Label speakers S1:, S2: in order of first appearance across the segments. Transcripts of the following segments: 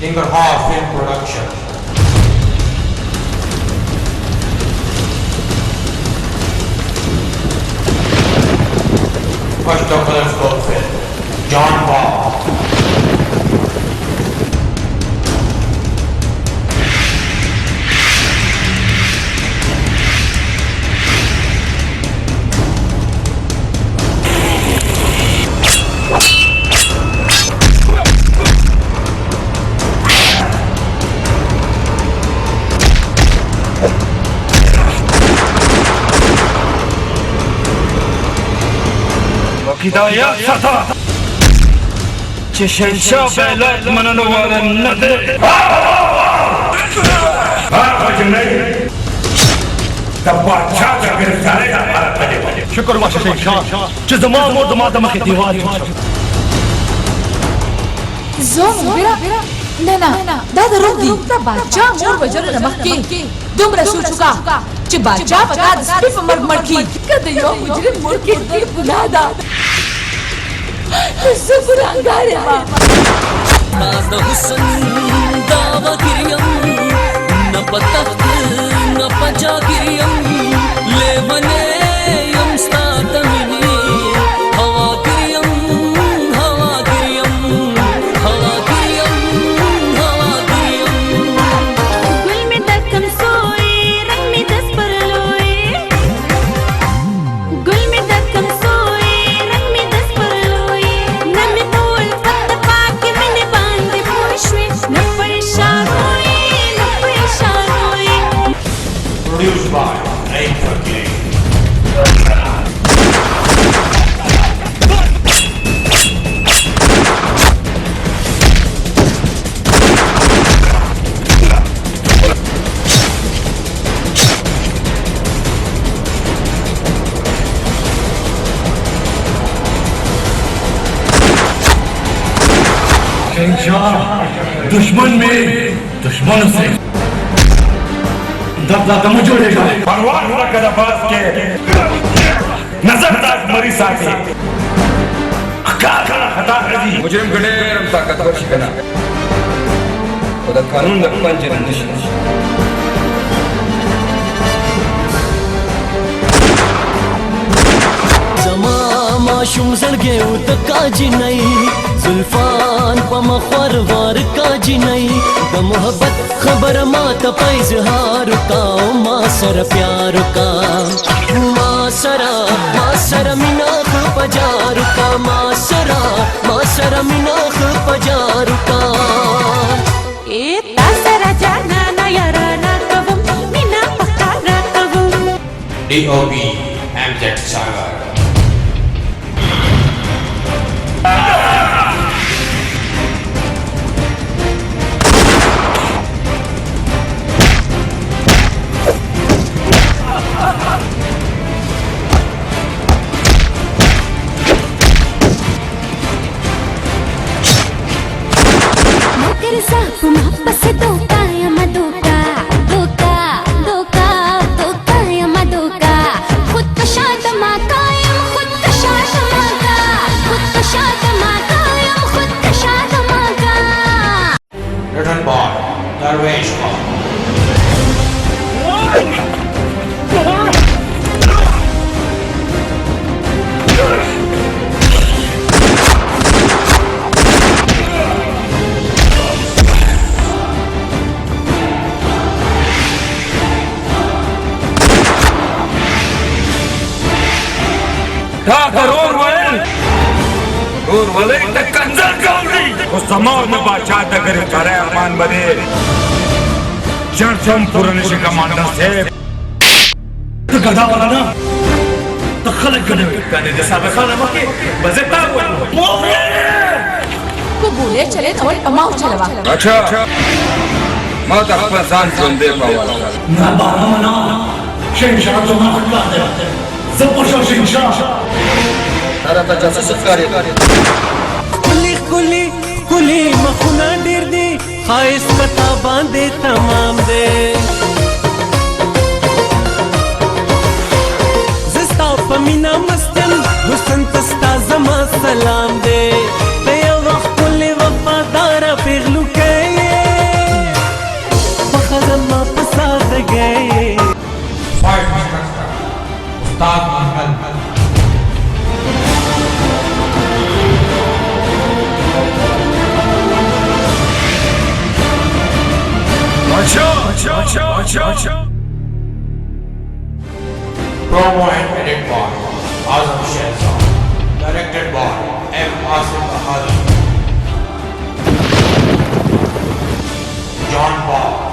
S1: Ningarhar Film Production. First Douglas Goldfield, John Ball.
S2: Hidayet sata Çeşenşah belat mananıvarın nadı Hakim Bey Tabbaçça da girftare da hara pade Şükür var Şeşenşah Çi zaman murd madama ki divar
S3: زوم برا نه دا دروغ دی باچا مور بجره مخکی دومره سوچوکا چې باچا پتا د سپی په مرګ مړ کی کده یو مجرم مور کې دی ګناه ده زه ګناهګار یم
S4: ناز د حسن داوا کریم نه پتخت نه پجا کریم لیونه یم ستا تمنی هوا کریم هوا کریم هوا کریم هوا کریم
S5: گل می دکم سوی رنگ می دست پر لوی گل می دکم سوی رنگ می دست پر لوی نمی طول فقط پاک من باند پوشوی نپریشان ہوئی نپریشان ہوئی
S1: Produced by Aim for King.
S2: शहंशाह दुश्मन में दुश्मन से दबला दम जोड़ेगा परवान ना कर बात के नजर तक मरी साथी का खता रजी
S6: मुजरिम गडेरम ताकतवर शिकना खुदा कानून न पंजर नशी
S4: زما ماشوم زړګي او د کاجی نه زلفان په مخور ور کاجی نه د محبت خبر ما ته په اظهار کا ما سره پیار کا ما سره مینا پجار کا ما سره مینا پجار کا
S5: اے تاسرا جانا نا یارا نا کوم مینا پکا نا کوم
S1: DOB MZ Sagar.
S5: मगर साफ मोहब्बत से धोखा या मधोखा धोखा धोखा धोखा या मधोखा खुद का शादमा कायम खुद का शादमा का खुद का शादमा कायम खुद का शादमा का
S1: Written by Darvesh Khan.
S2: का करोड़ वले त कंजर गावली उस समाव न बादशाह त करे करे अरमान बदे चर्चम पुरनिश कमांडर से त गधा वाला ना त खलक गने गने जैसा बखाना मके बजेता
S3: को बोले चले तो अमाउ चलवा
S6: अच्छा मैं तो अपना जान सुन दे पावा
S2: ना बाना शहंशाह तो ना हटला दे सब पर शहंशाह
S6: तारा त जासूस कार्य
S4: कुली कुली कुली मखुना ډیر دی خایس پتا باندې تمام دی زستا پمینا مستم حسن تستا زما سلام دی ته یو وخت کلی وفادار پیغلو کې
S1: Promo and edit by Azam Shahzad. Directed by M. Asim Bahari. John Ball.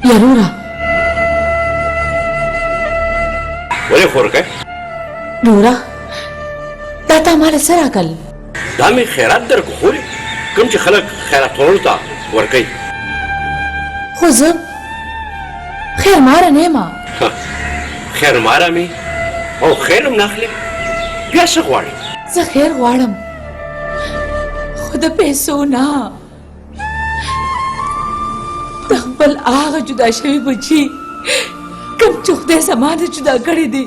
S3: يرورا
S7: ولې خورکه
S3: نورا دا تا مال سره کل
S7: دا مې خیرات درکو خوري کوم چې خلک خیرات ورول ته ورکوي
S3: خو زه خیر ماره نه ما
S7: خیر ماره مې او خیر هم ناخلې بیا څه غواړې
S3: زه خیر غواړم خو د پیسو نه د خپل هغه جدا شوي بچي کوم چې خدای زما نه جدا کړی دی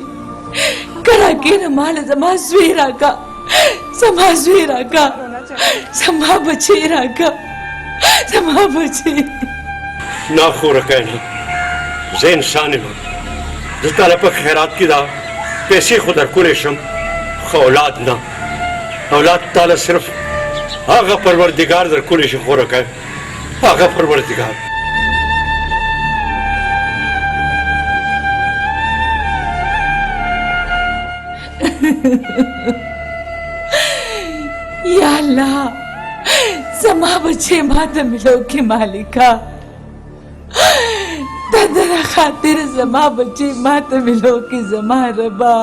S3: کړه کېنه ماله زما زوی راکا زما زوی راکا زما بچی راکا زما بچی
S7: نه خورکه نه زه انسان یم زه تاله په خیرات کې دا پیسې خو درکولی شم خو اولاد نه اولاد تاله صرف هغه پروردګار درکولی شي خورکه هغه پروردګار
S3: یا الله زما بچے ماته ملو کې مالکا د در خاطر زما بچے ماته ملو کې زما ربا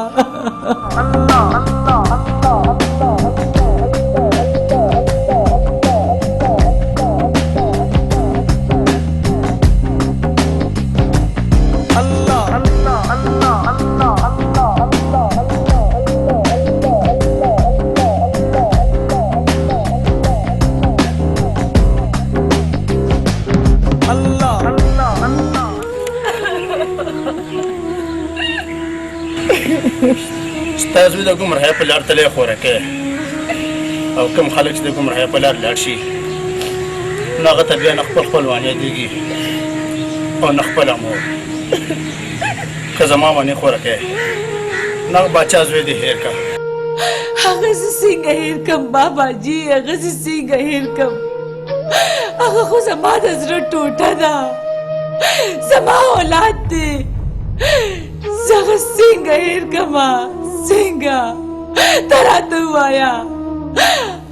S8: ستا زوی د ګمراهۍ په لار تللی خورکې او کوم خلک چې د ګمراهۍ په لار لاړ شي نو هغه ته بیا نه خپل خپلوان یادېږي او نه خپله مور که زما منې خورکې نو هغه باچا زوی دې هېر کړه
S3: هغه زه څنګه هېر کړم بابا جي هغه زه څنګه هېر کړم هغه خو زما د زړه ټوټه ده زما اولاد دی زه هغه څنګه هېر کړمه څنګه ته راته ووایه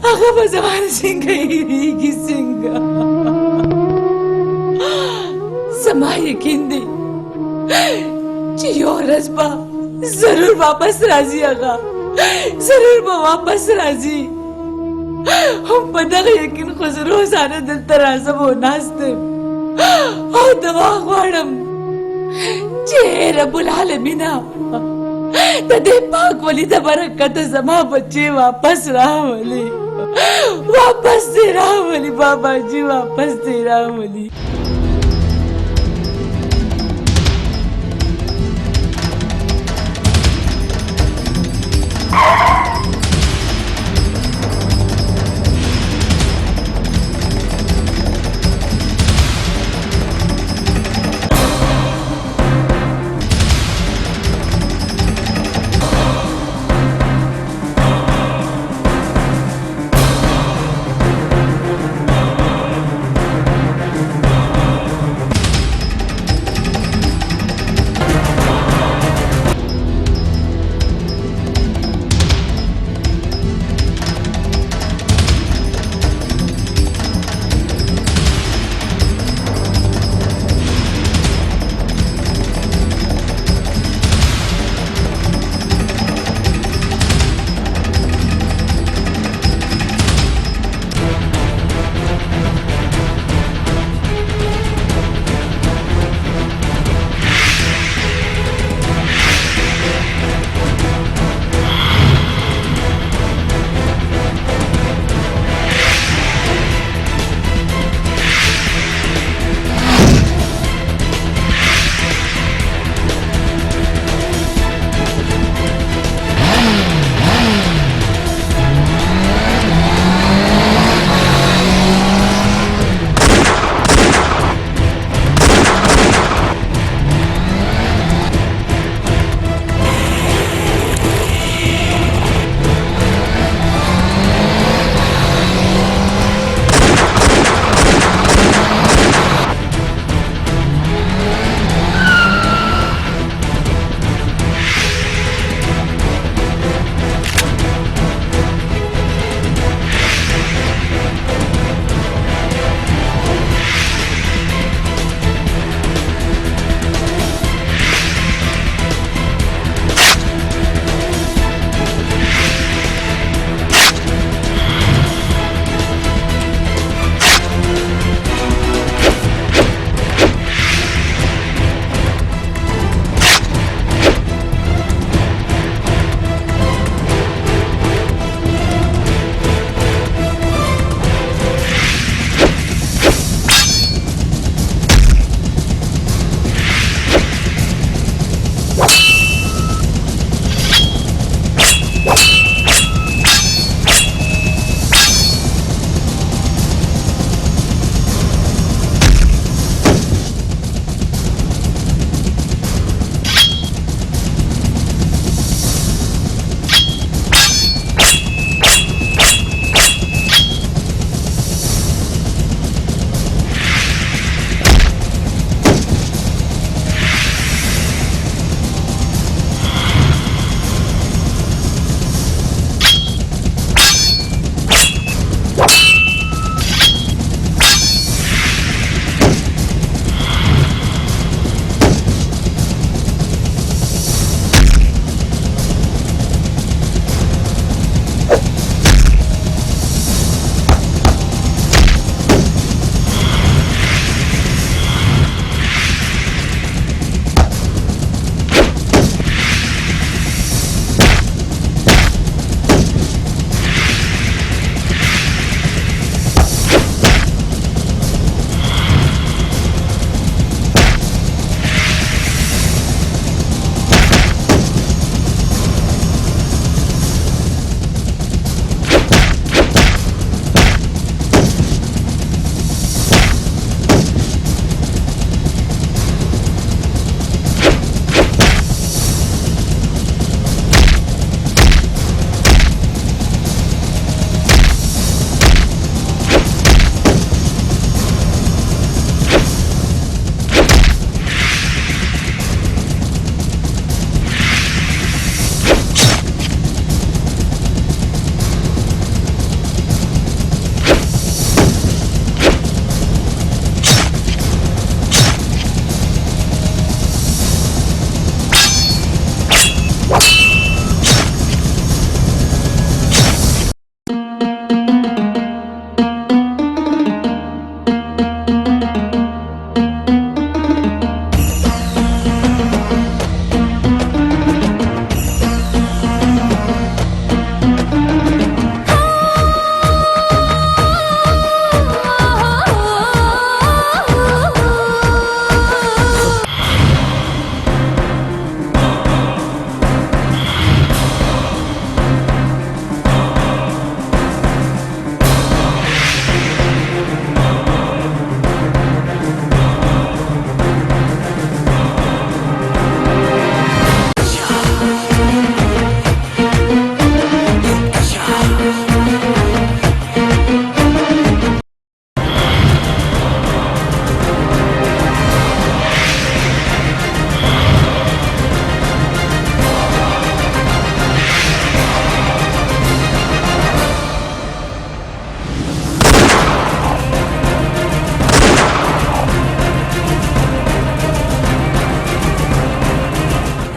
S3: هغه به زما نه څنګه هېرېږي څنګه زما یقین دی چې یو ورځ به ضرور واپس راځي هغه ضرور به واپس راځي هم په دغه یقین خو زه روزانه دلته راځم او ناست یم او دعا غواړم چې رب العالمینه د دې پاک ولی د برکته زما بچې واپس راولي واپس دې راولي بابا جي واپس دې راولي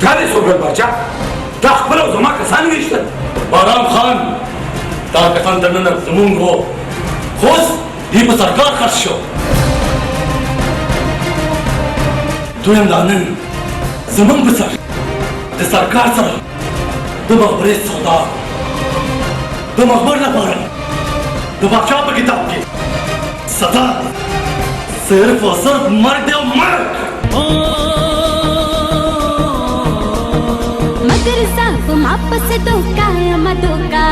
S2: چا دې سوګل باچا دا خپل او زما کسان ویشتل
S8: بارام خان دا کسان دننه زمونږ وو خو اوس دوی په سرکار خرڅ شو دویم دا نن زمونږ په سر د سرکار سره د مخبرۍ سودا د مخبر لپاره د باچا په کتاب کې سزا صرف او صرف مرګ دی او مرګ
S5: मगर साफ वापस धोखा मधोका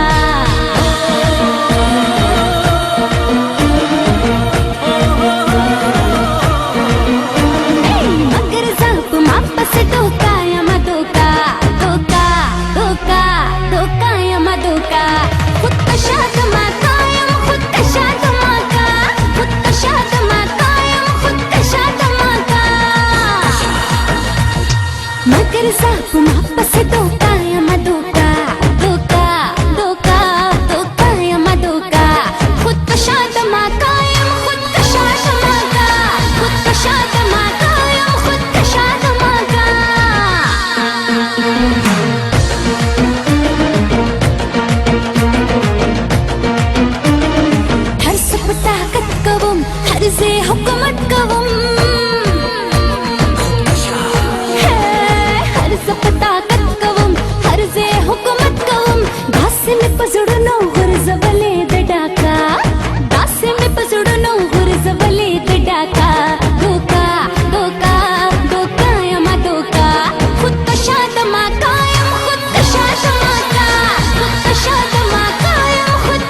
S5: मगर साफ वापस धोखा मधोका धोखा धोखा धोखा मधोका खुद कशा दमा कायम खुद कशा दमा का खुद कशा दमा कायम खुद कशा दमा का मगर साफ वापस धोखा मधोका धोखा धोखा धोखा मधोका खुद कशा दमा कायम खुद कशा दमा का खुद कशा दमा कायम खुद कशा दमा का हर सब ताकत कवम हर से हुकूमत कवम हर सब ताकत कवम हर से हुकूमत कवम दास में पसुडनो गुरज बले दडाका दास में पसुडनो गुरज बले दडाका धोका धोका धोका यमा धोका खुद कशा दमा कायम खुद कशा दमा का खुद कशा दमा कायम खुद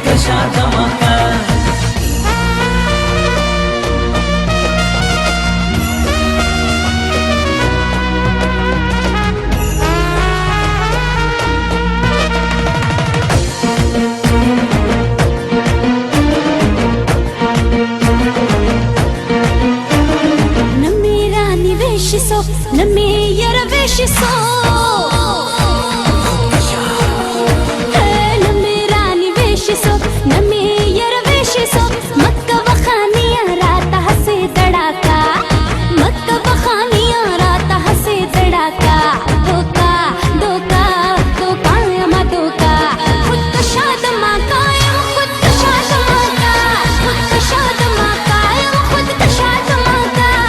S5: कशा दमा का न मेरा निवेश सो न मेरा वेश सो न मेरा निवेश सो न मेरा वेश सो मक्का बखानिया रात हसे दड़ाका मक्का बखानिया रात हसे दड़ाका धोखा धोखा धोखा यमा धोखा खुद कशा दमा कायम खुद कशा दमा का खुद कशा दमा कायम खुद कशा दमा का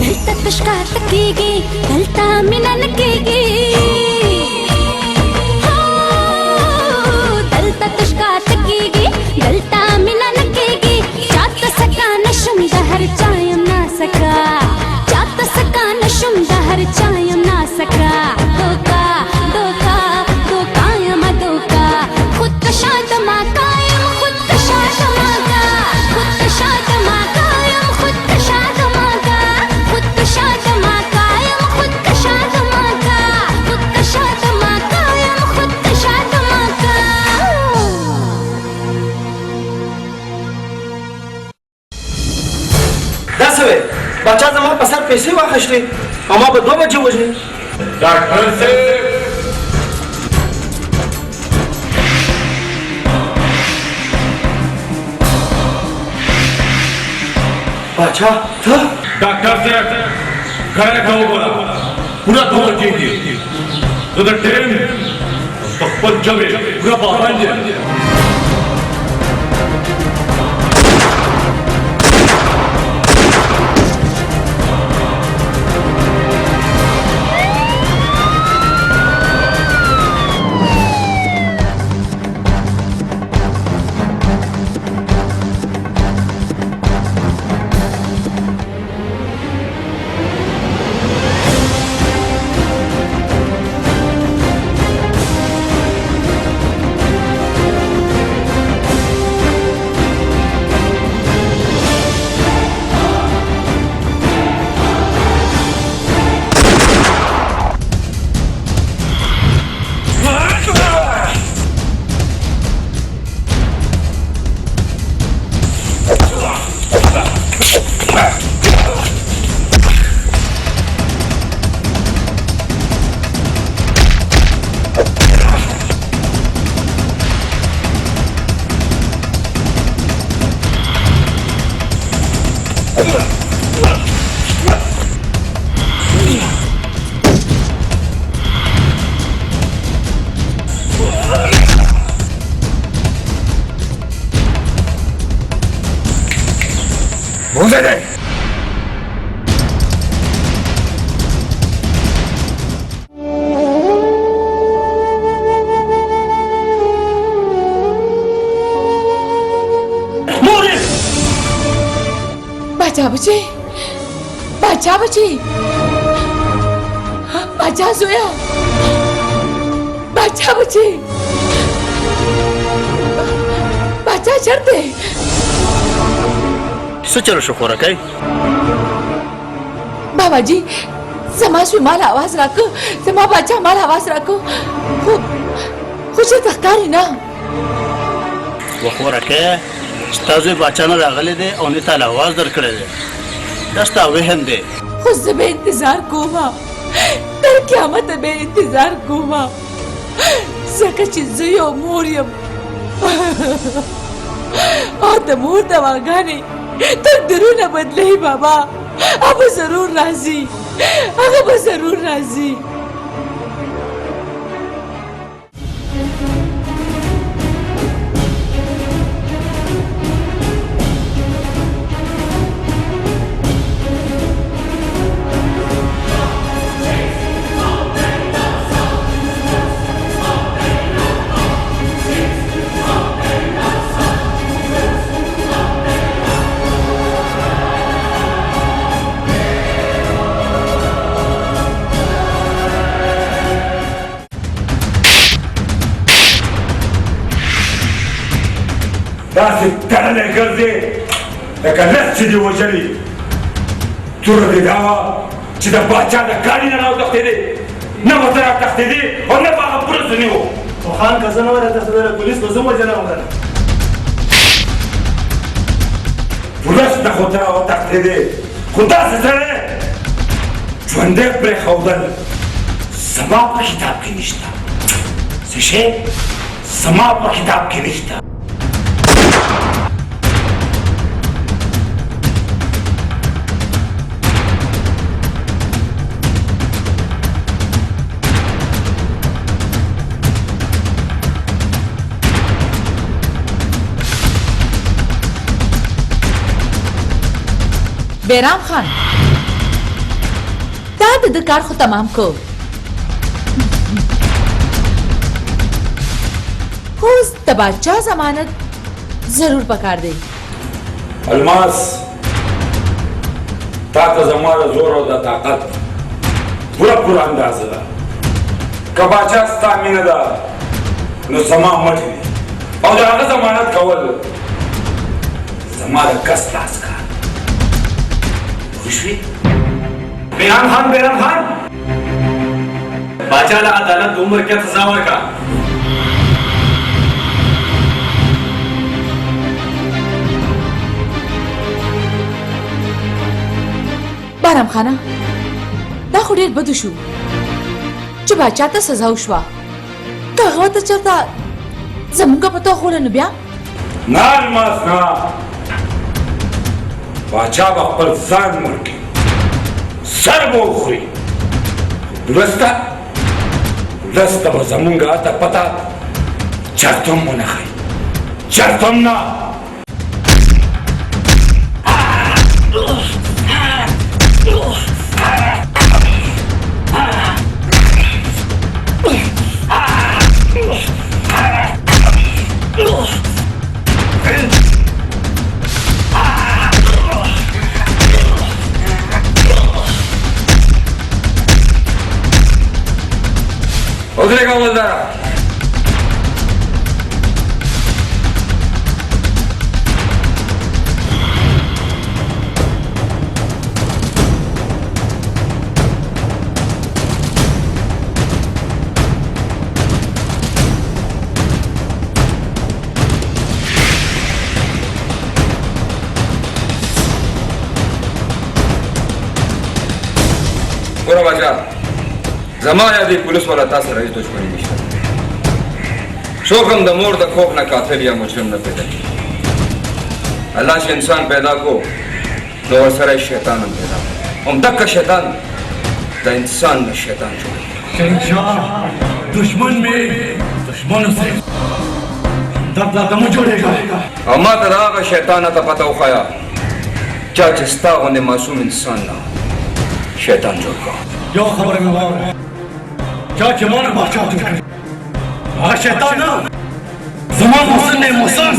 S5: दलता तुष्का तकेगी दलता मिना नकेगी दलता तुष्का तकेगी दलता मिना नकेगी जात सका नशुम दहर चायम ना सका जात सका नशुम दहर चायम ना सका धोखा धोखा धोखा यमा धोखा खुद कशा दमा कायम खुद कशा दमा का खुद कशा दमा कायम खुद कशा दमा का खुद कशा दमा कायम खुद कशा दमा का खुद कशा दमा कायम खुद कशा दमा का
S8: دا څه وی باچا زما په سر پیسې واخیستې او ما په 2 بجې وژنې
S2: ډاکټر صاحب
S8: باچا ته
S2: ډاکټر صاحب کړه کا وګوره پورا 2 بجې دي زه د ټرین په خپل جبه پورا باندې روزه ده
S3: बाचा बची बाचा सोया बाचा बची बाचा चढ़ते
S8: څه چلو شو خوراکی
S3: बाबा जी زما شوی مال आवाज راکو زما بچا مال आवाज راکو خو چې تخکاری نه
S8: و خوراکی ستا زوی باچا نه راغلی دی او نه تاله आवाज درکړی دی دا ستا وهم دی
S3: خو زه به انتظار کومه تر قیامته به انتظار کومه ځکه چې زه یو مور یم او د مور دواګانې تقدیرونه بدلوي بابا هغه ضرور راځي هغه به ضرور راځي
S2: داسې تړلی ګرځې لکه لس چې دې وژلي توره دې دا وه چې د باچا د کاڼي نه راوتښتېدې نه به ته راوتښتېدې او نه به هغه پولیسو نیو
S9: خو خان که زه نه وای راتښتېدلی پولیس به زه وژلی وم کنه
S2: پولیس نه خو ته راوتښتېدې خو داسې سړی ژوندی پرېښودل زما په کتاب کې نشته څه شی زما په کتاب کې نشته
S3: بیرام خان دا د کار خو تمام کو اوس د باچا ضمانت ضرور پکار دی
S2: الماس تا ته زما د زور او د طاقت پوره اندازه ده که باچا ستا مینه ده نو زما مټې دي او د هغه ضمانت کول زما د کس لاس کار خوشوي
S9: بیرام خان باچا له عدالت د عمر کې سزا ورکړه
S3: بارام خانه دا خو ډېر بد شو چې باچا ته سزا وشوه که هغه ته چېرته زموږ په توغه نو بیا
S2: نه الماس نه باچا به خپل ځان مړ کړي سر به وخوري ولس ته به زمونږ اته پته چرته هم ونه ښایي چرته هم نه
S6: ودرېږه ولداره ګوره باچا زما یا دې پولیس والا تا سره هېڅ دښمني نشته څوک هم د مور د خوف نه قاتل یا مجرم نه پیدا کېږي الله چې انسان پیدا کو نو ورسره شیطان هم پیدا کړ. همدغه شیطان د انسان نه شیطان جوړوي.
S7: शहनशाह दुश्मन में दुश्मनों से दब दम जोड़ेगा.
S6: او ما ته د هغه شیطانه ته پته وښیه چا چې ستا غوندې معصوم انسان نه شیطان جوړ کړ.
S7: यो खबर में वार क्या जमाना बादशाह जो है आ शैतान जमान हुसैन ने मुसन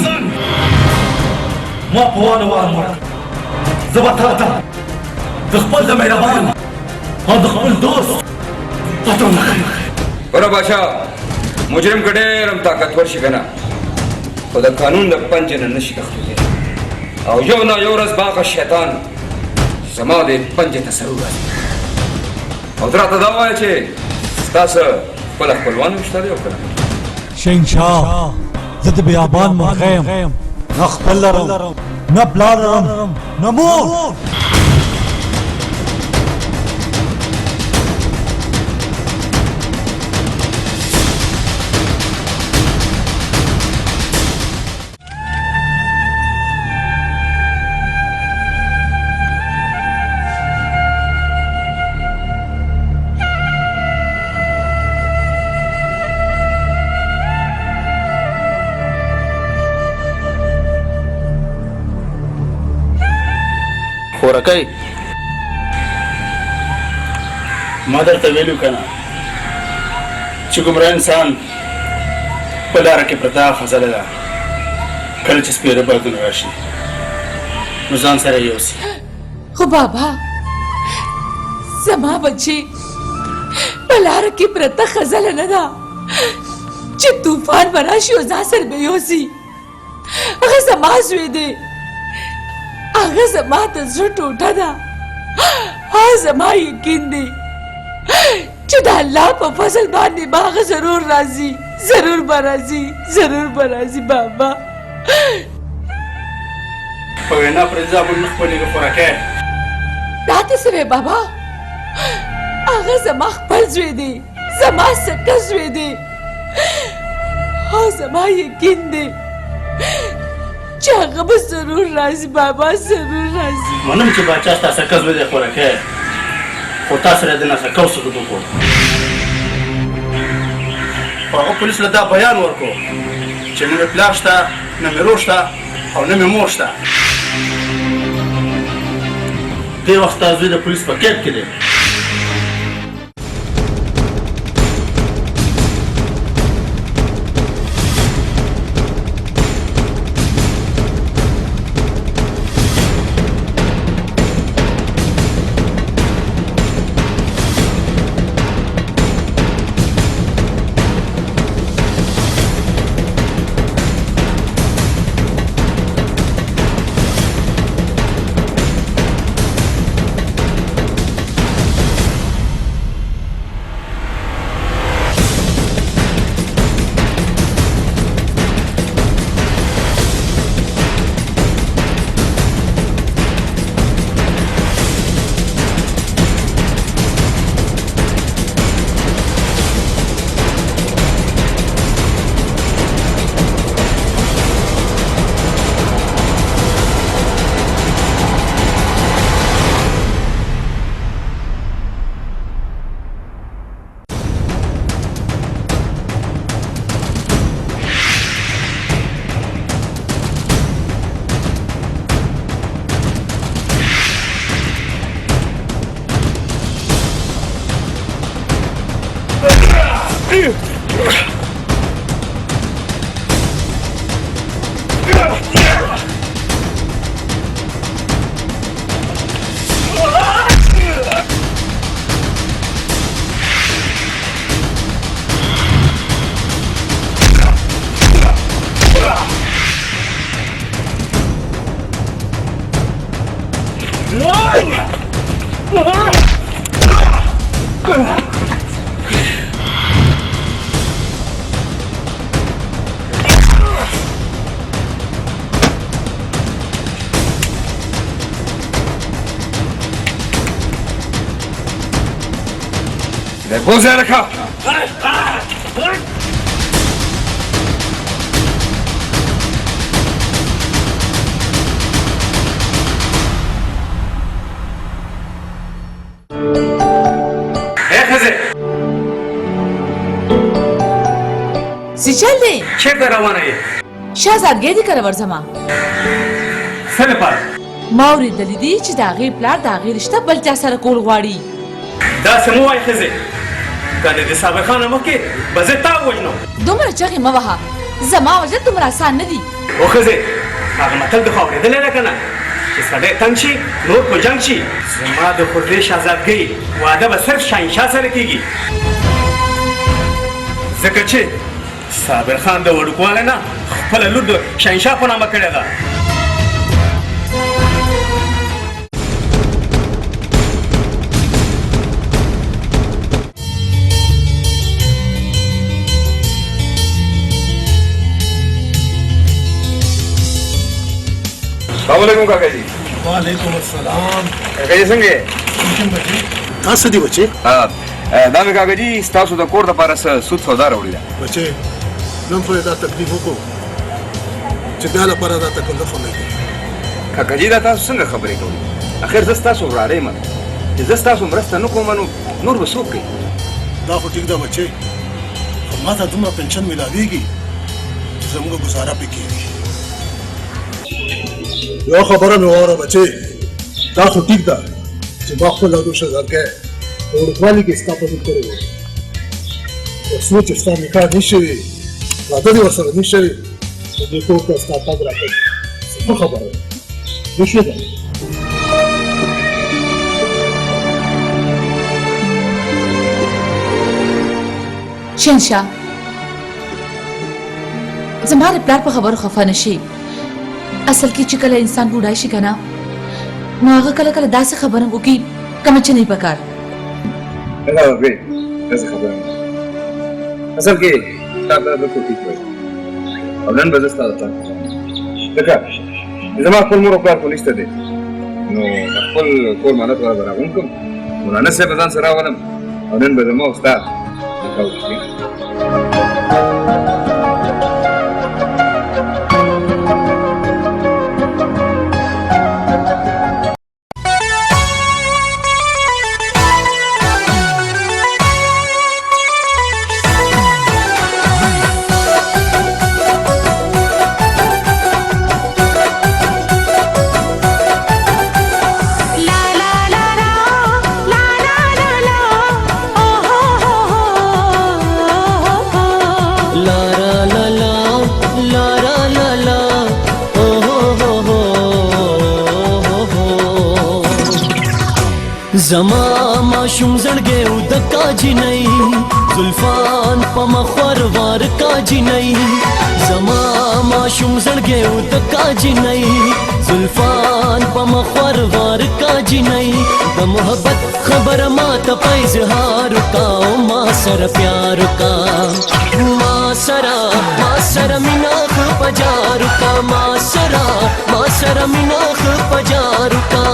S7: ما پوانه وانه زبطه ده د خپل د مهربان او د خپل دوست پته نه کوي.
S6: ګوره بادشاه مجرم که ډېر هم طاقتور شي که نه خو د قانون د پنجې نه نه شي تښتېدی او یو نه یو ورځ به هغه شیطان زما د پنجې ته سر ووهي او ته راته دا ووایه چې ستاسو خپله خپلوان هم شته دی او که نه.
S10: شهنشاه زه د بیابان مرغه یم نه خپل لرم نه پلار لرم نه مور.
S8: خورکۍ ما درته ویلو که نه چې ګمراه انسان په لاره کې پرته خزله ده کله چې سپېره بادونه راشي نو ځان سره یوسي.
S3: خو بابا زما بچی په لاره کې پرته خزله نه ده چې طوفان به راشي او ځان سره به یوسي. هغه زما زوی دی، هغه زما د زړه ټوټه ده. هغه زما یقین دی چې د الله په فضل باندې به هغه ضرور راځي، ضرور به راځي، ضرور به راځي بابا.
S8: په وینا پرې ځه موږ نه خپلېږو خورکۍ.
S3: دا ته څه وې بابا؟ هغه زما خپل زوی دی، زما سکه زوی دی او زما یقین دی چې هغه به ضرور راځي بابا، ضرور راځي.
S8: منم چې باچا ستا سکه زوی دی خورکۍ، خو تا سره د ناسکو ثبوت وکړو. خو هغه پولیس له دا بیان ورکړو چې نه مې پلار شته، نه مې ورور شته او نه مې مور شته. دې وخت ستا زوی د پولیس په کیپ کې دی.
S2: بوزه لکه
S3: څه چل دی
S9: چیرته روانه یې
S3: شهزادګۍ دې کره ورځمه
S9: څه لپاره
S3: ما اورېدلي دي چې د هغې پلار د هغې رشته بل چا سره کول غواړي
S9: داسې مه وایې ښځې کنه د صابر خان نه مخکې به زه تا ووژنم
S3: دومره چغې مه وهه زما وژل دومره اسان نه دي
S9: او ښځې هغه متل دې خو اورېدلی ده که نه چې سړی تنګ شي نور په جنګ شي زما د خورلې شهزادګۍ واده به صرف شاهنشاه سره کېږي ځکه چې صابر خان د وړوکوالی نه خپله لور د شاهنشاه په نامه کړې ده
S6: السلام علیکم کاکا جی
S8: وعلیکم السلام
S6: کاکا جی څنګه یې
S8: تاسو دي بچي
S6: دا مې کاکا جي ستاسو د کور دپاره څه سود سودا راوړې ده
S8: بچي نن خو دا تکلیف وکړو چې بیا لپاره دا تکلیف نه کوي
S6: کاکا جي دا تاسو څنګه خبرې کوئ اخر زه ستاسو وراره یم چې زه ستاسو مرسته نه کوم نو نور به څوک کوي
S8: دا خو ټیک ده بچي خو ما ته دومره پنشن میلاویږي چې زموږ ګزاره پې کېږي یو خبره مې واوره بچي دا خو ټیک ده چې ما خپل او شهزادګۍ په وړوکوالي کې ستا په دود کړی و اوس نو چې ستا نکاح نه شوي واده دې ورسره نه شوي نو دې کور ته ستا تګ راکوي څه خبره ده نه شوې ده
S3: شهنشاه زما د پلار په خبرو خفه نه شي اصل کې چې کله انسان بوډای شي که نه نو هغه کله کله داسې خبره وکړي کومه چې نه وي پکار
S6: نه بې داسې خبره نه اصل کې تا ته بالکل ټیک وایي او نن به زه ستا د پلار ځکه زما خپل مور او پلار خو نشته دی نو د خپل کور مالت والا به راغونډ کړم مولانا صاحب به ځان سره راولم او نن به زما او ستا نکاح وشي
S4: زما ماشوم زړګی و د کاجي نی زلفان په مخور وار کاجي نی زما ماشوم زړګی و د کاجي نی زلفان په مخور وار کاجي نی د محبت خبر ما ته په اظهار کا او ما سره پیار کا ما سره مینا خ پجار کا ما سره مینا خ پجار کا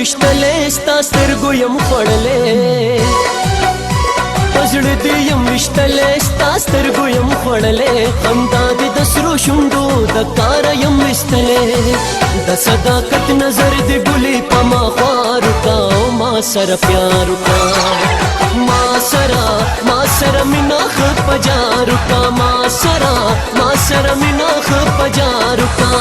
S4: وشتلې ستا سترګو یم خوړلې پزړه دې یم وشتلې ستا سترګو یم خوړلې همدا دې د سرو شونډو د کار یم وستلې د صداقت نظر دې ګلې په ما خوار کا او ما سره پیار کا ما سره مینا خ پجار کا ما سره مینا خ پجار کا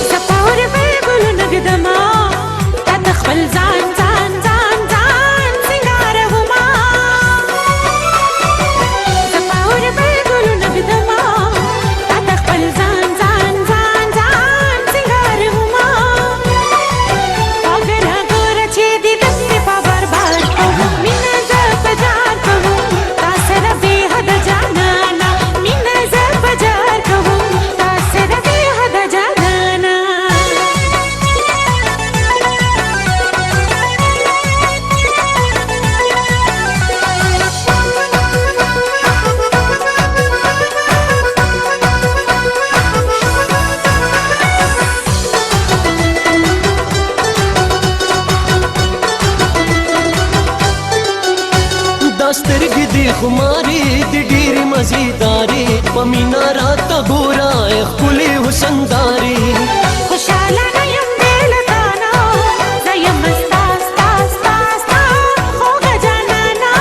S5: Sapore
S4: بی خماری دی ډیری مزیداری پمینا رات ګورا خپلی حسنداری
S5: خوشاله یم دل تانا زیم ستا ستا ستا ستا خوږه جانانا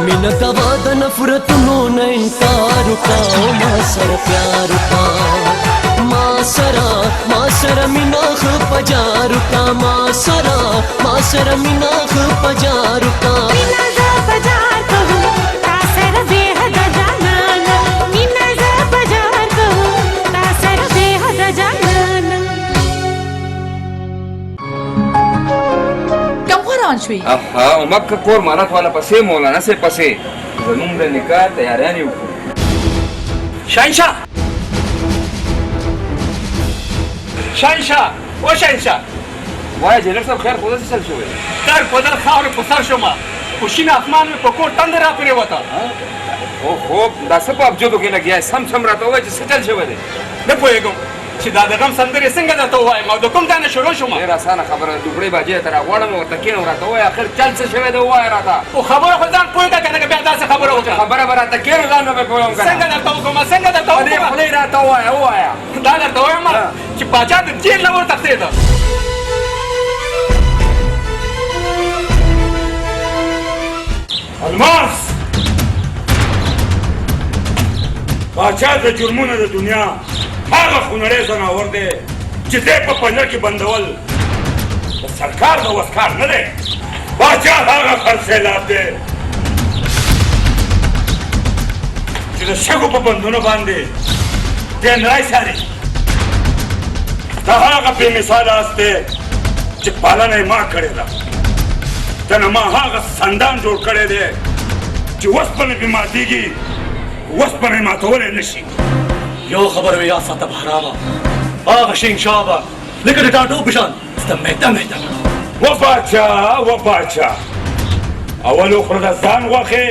S4: مینا کوا د نفرتونو نه انکار وکاو ما سره پیار وکاو ما سره مینا خو پجار وکا ما سره مینا خو پجار وکا
S5: مینا ز بجار کو تا سره بے حد جانانا مینا ز بجار کو تا سره بے حد جانانا
S3: کم خوا روان شوي
S6: اها او مکه کور مارات والا پسې مولانا سے پسې زمونږ د نکاح تیاریانې وکړو
S9: شاهنشاه شاهنشاه او شاهنشاه
S6: وایه جنرال صاحب خیر خو داسې چل شوی
S9: در په در خاورې په سر شومه خو شین اسمان مې په کور تندې را پرېوته
S6: او خوب دا څه په ابجدو کې لګیا سم راته ووایه چې څه چل شوی دی
S9: نه پوهېږم چې دا د غم سندرې څنګه درته ووایم او د کوم ځای نه شروع شومه
S6: ډېره اسانه خبره ده دوکړې باجې ته راغواړم ورته کښېنم راته ووایه اخر چل څه شوی دی ووایه راته
S9: خو خبره خو ځان پوهېږه که نه که بیا داسې خبره وکړه
S6: خبره به راته کښېنو ځان به مې پوهوم که
S9: څنګه درته وکړم څنګه درته
S6: په دې
S9: وکړم
S6: خولې راته ووایه
S9: دا درته وایم چې پاچا د جیل نه وتښتېده
S2: الماس باچا د جرمونو د دنیا هغه خونړی ځناور دی چې دی په پنجه کې بندول د سرکار د وس کار نه دی باچا هغه خرڅېلاب دی چې د شګو په بندونو باندې ډنډرای څاري دا هغه بې مثاله اس دی چې پالنه یې ما کړې ده دنه ما هغه سندان جوړ کړی دی چې وسپنې پې ماتېږي وسپنې ماتولی نه شي
S8: یو خبره وي یا فتح حرامه هغه شهنشاه به لکه د ټاټو په شان ستا مهده
S2: و باچا اول وخوره د ځان غوښې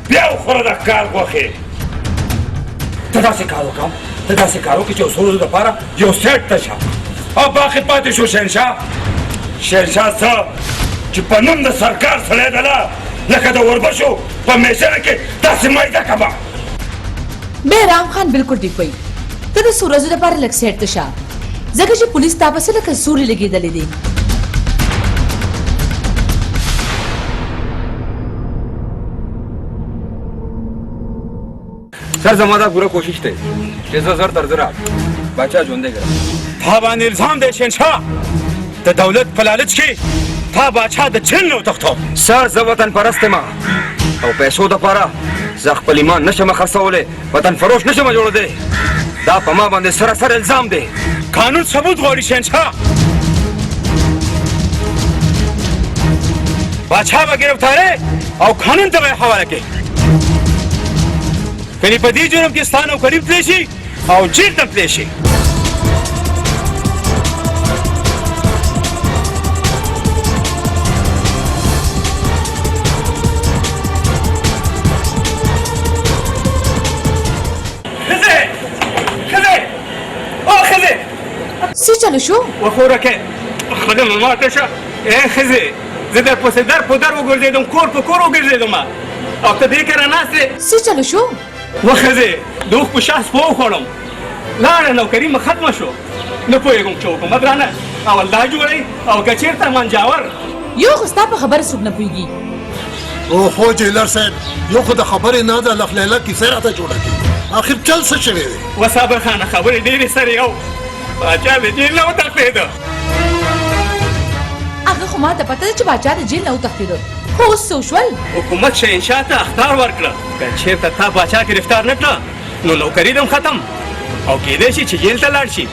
S2: بیا وخوره د کار غوښې ته داسې کار وکړم ته داسې کار وکړې چې یو څو ورځو دپاره یو سیټ ته شه او باقي پاتې شو شهنشاه څه چې په نوم د سرکار سړی دله لکه د وربشو په میشنه کې داسې میده کبه
S3: بهرام خان بالکل ټیک وایي ته د څو ورځو لپاره لږ سیټ ته شه ځکه چې پولیس تا پسې لکه سوري لګېدلې دي
S6: سر زما دا پوره کوشش دی چې زه زر تر زره باچا ژوندی کړم
S2: تا باندې الزام دی شهنشاه د دولت په لالچ کې تا باچا د جیل نه وتښتو
S6: سر زه وطن پرست یم او پیسو دپاره زه خپل ایمان نشم خرڅولی وطن فروش نشم جوړېدی دا په ما باندې سراسر الزام دی
S2: قانون ثبوت غواړي شهنشاه باچا به ګرفتارې او قانون ته به یې حواله کړې کني په دې جرم کې ستا نوکري تللی شي او جیل ته تللی شي
S3: څه چلو شو
S9: وخورکه خدای مې ماته شه ای ښځې زه در پسې در په در وګرځېدم کور په کور وګرځېدم او ته دې کره ناستې
S3: څه چلو شو
S9: و ښځې د اوښ په شا سپو وخوړم لاړه نوکري مې ختمه شو نه پوهېږم چې حکومت رانه اولدا جوړوي او که چېرته منجاور
S3: یو خو ستا په خبره څوک نه پوهېږي
S11: اوهو جیلر صاحب یو خو د خبرې نه ده لخلیله کیسه راته جوړه کړي آخر چل څه شوی دی
S9: و صابر خانه خبرې ډېرې سرې او باچا د جیل نه وتښتېده
S3: هغه خو ما ته پته ده چې باچا د جیل نه وتښتېده خو اوس څه وشول
S9: حکومت شهنشاه ته اخطار ورکړه که چېرته تا باچا ګرفتار نه کړه نو نوکري دم ختم او کېدای شي چې جیل ته لاړ شي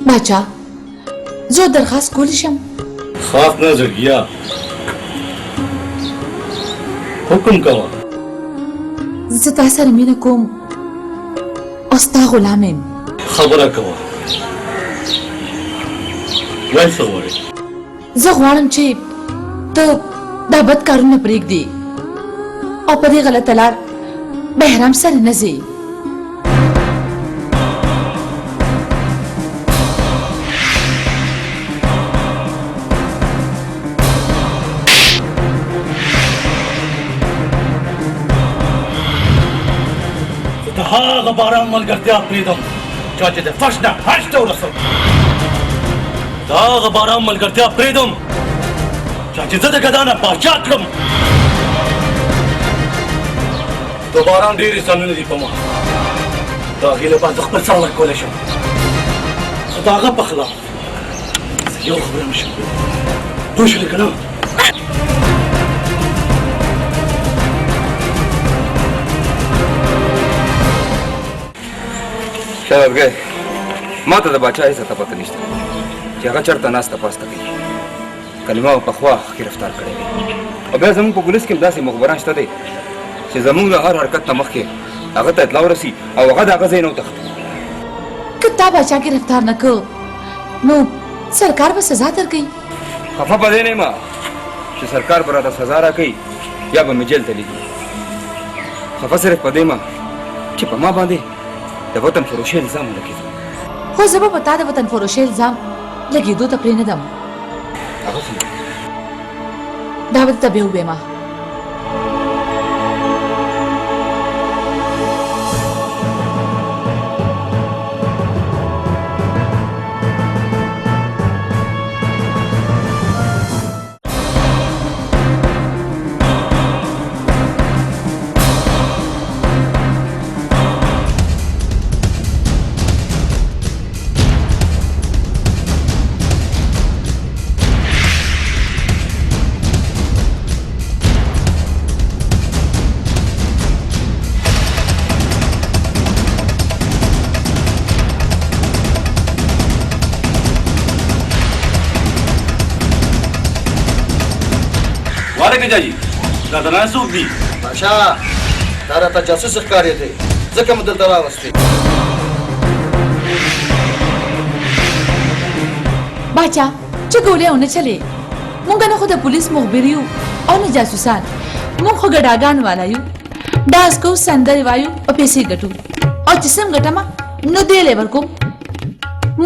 S3: باچا زه درخواست کولی شم؟
S8: خاص نه زړګیا حکم کوه.
S3: زه تا سره مینه کوم او ستا غلام یم.
S8: خبره کوه. وایه څه غواړې؟
S3: زه غواړم چې ته دا بد کارونه پرېږدې او په دې غلطه لار بهرام سره نه ځې.
S8: د هغه باران ملګرتیا پرېږدم چا چې د فرش نه حج ته ورسوم. د هغه باران ملګرتیا پرېږدم چا چې زه د ګدا نه پاچا کړم. د باران ډېرې ځانونه دي په ما. د هغې لپاره زه خپل ځان ورکولی شم. خو د هغه په خلاف زه یو خبره نشم پوه شولې که نه؟
S6: شرارګی ما ته د باچا هېڅ ته پته نشته چې هغه چېرته ناسته پاسته کوي. کلمه او پخوا ګرفتار کړی دی او بیا زموږ په پولیس کې هم داسې مخبران شته دی چې زموږ د هر حرکت نه مخکې هغه ته اطلاع ورسي او هغه د هغه ځای نه وتښتي.
S3: که تا باچا ګرفتار نه کړ نو سرکار به سزا درکوي.
S6: خفه په دې نه یم چې سرکار به راته سزا راکوي یا به مې جیل ته لیږي. خفه صرف په دې یم چې په ما باندې د وطن فروشۍ الزام ولګېدو.
S3: خو زه به په تا د وطن فروشۍ الزام لګېدو ته پرېنږدم.
S6: هغه څنګه؟
S3: دا به درته بیا ووایم.
S8: جاجي دا د نه څوک دي؟
S11: باچا دا راته جاسوس ښکارېدی ځکه مې دلته راوستې.
S3: باچا چې ګولې او نه چلې مونږ نه خو د پولیس مخبر یو او نه جاسوسان. مونږ خو ګډاګان والا یو. ډانس کوو، سندرې وایو او پیسې ګټو او چې سم ګټمه نو دې لیبر کوم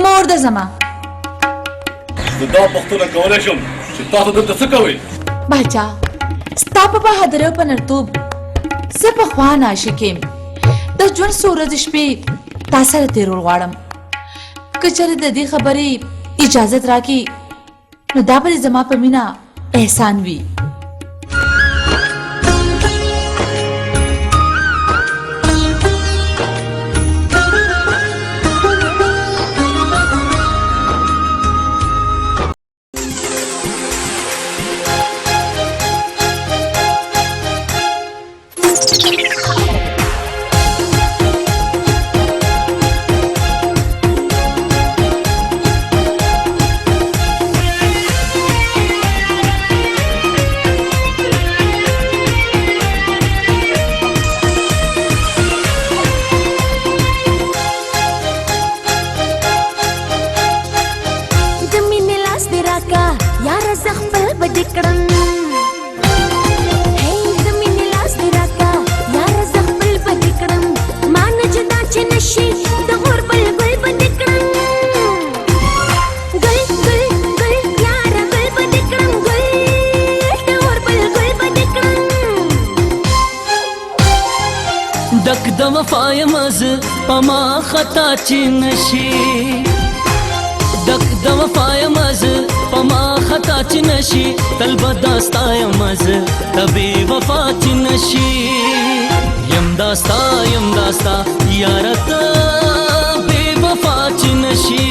S3: مور د زما.
S8: نو دا پوښتنه کولی شم چې تاسو دلته څه کوئ؟
S3: باچا ستا په بهادرۍ او په نرتوب زه پخوا ناشکه یم. د ژوند څو ورځې شپې تا سره تېرول غواړم. که چېرې د دې خبرې اجازت راکړي نو دا به زما په مینه احسان وي.
S4: دک د وفای مز پما خطا چی نشي دک د وفای مز پما خطا چی نشي تل بداستا مز تبي وفا چی نشي یم داستا یارت بے وفا چی نشي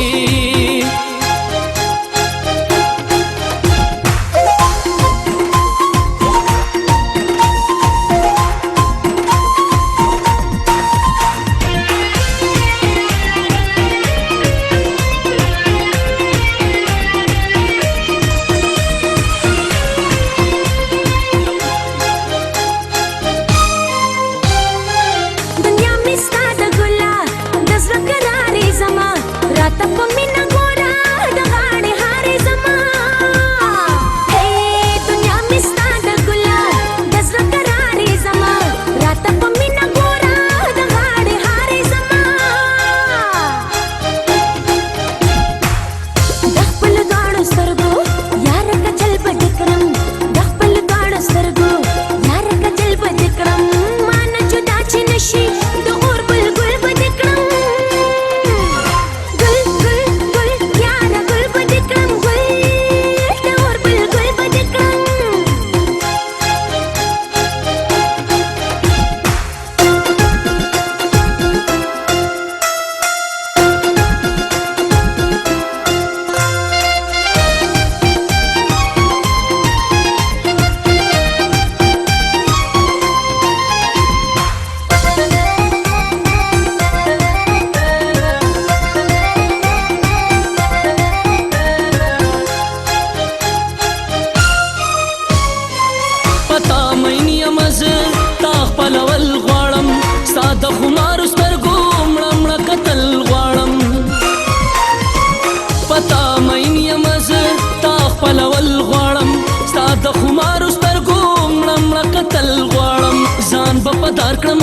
S4: پدار کړم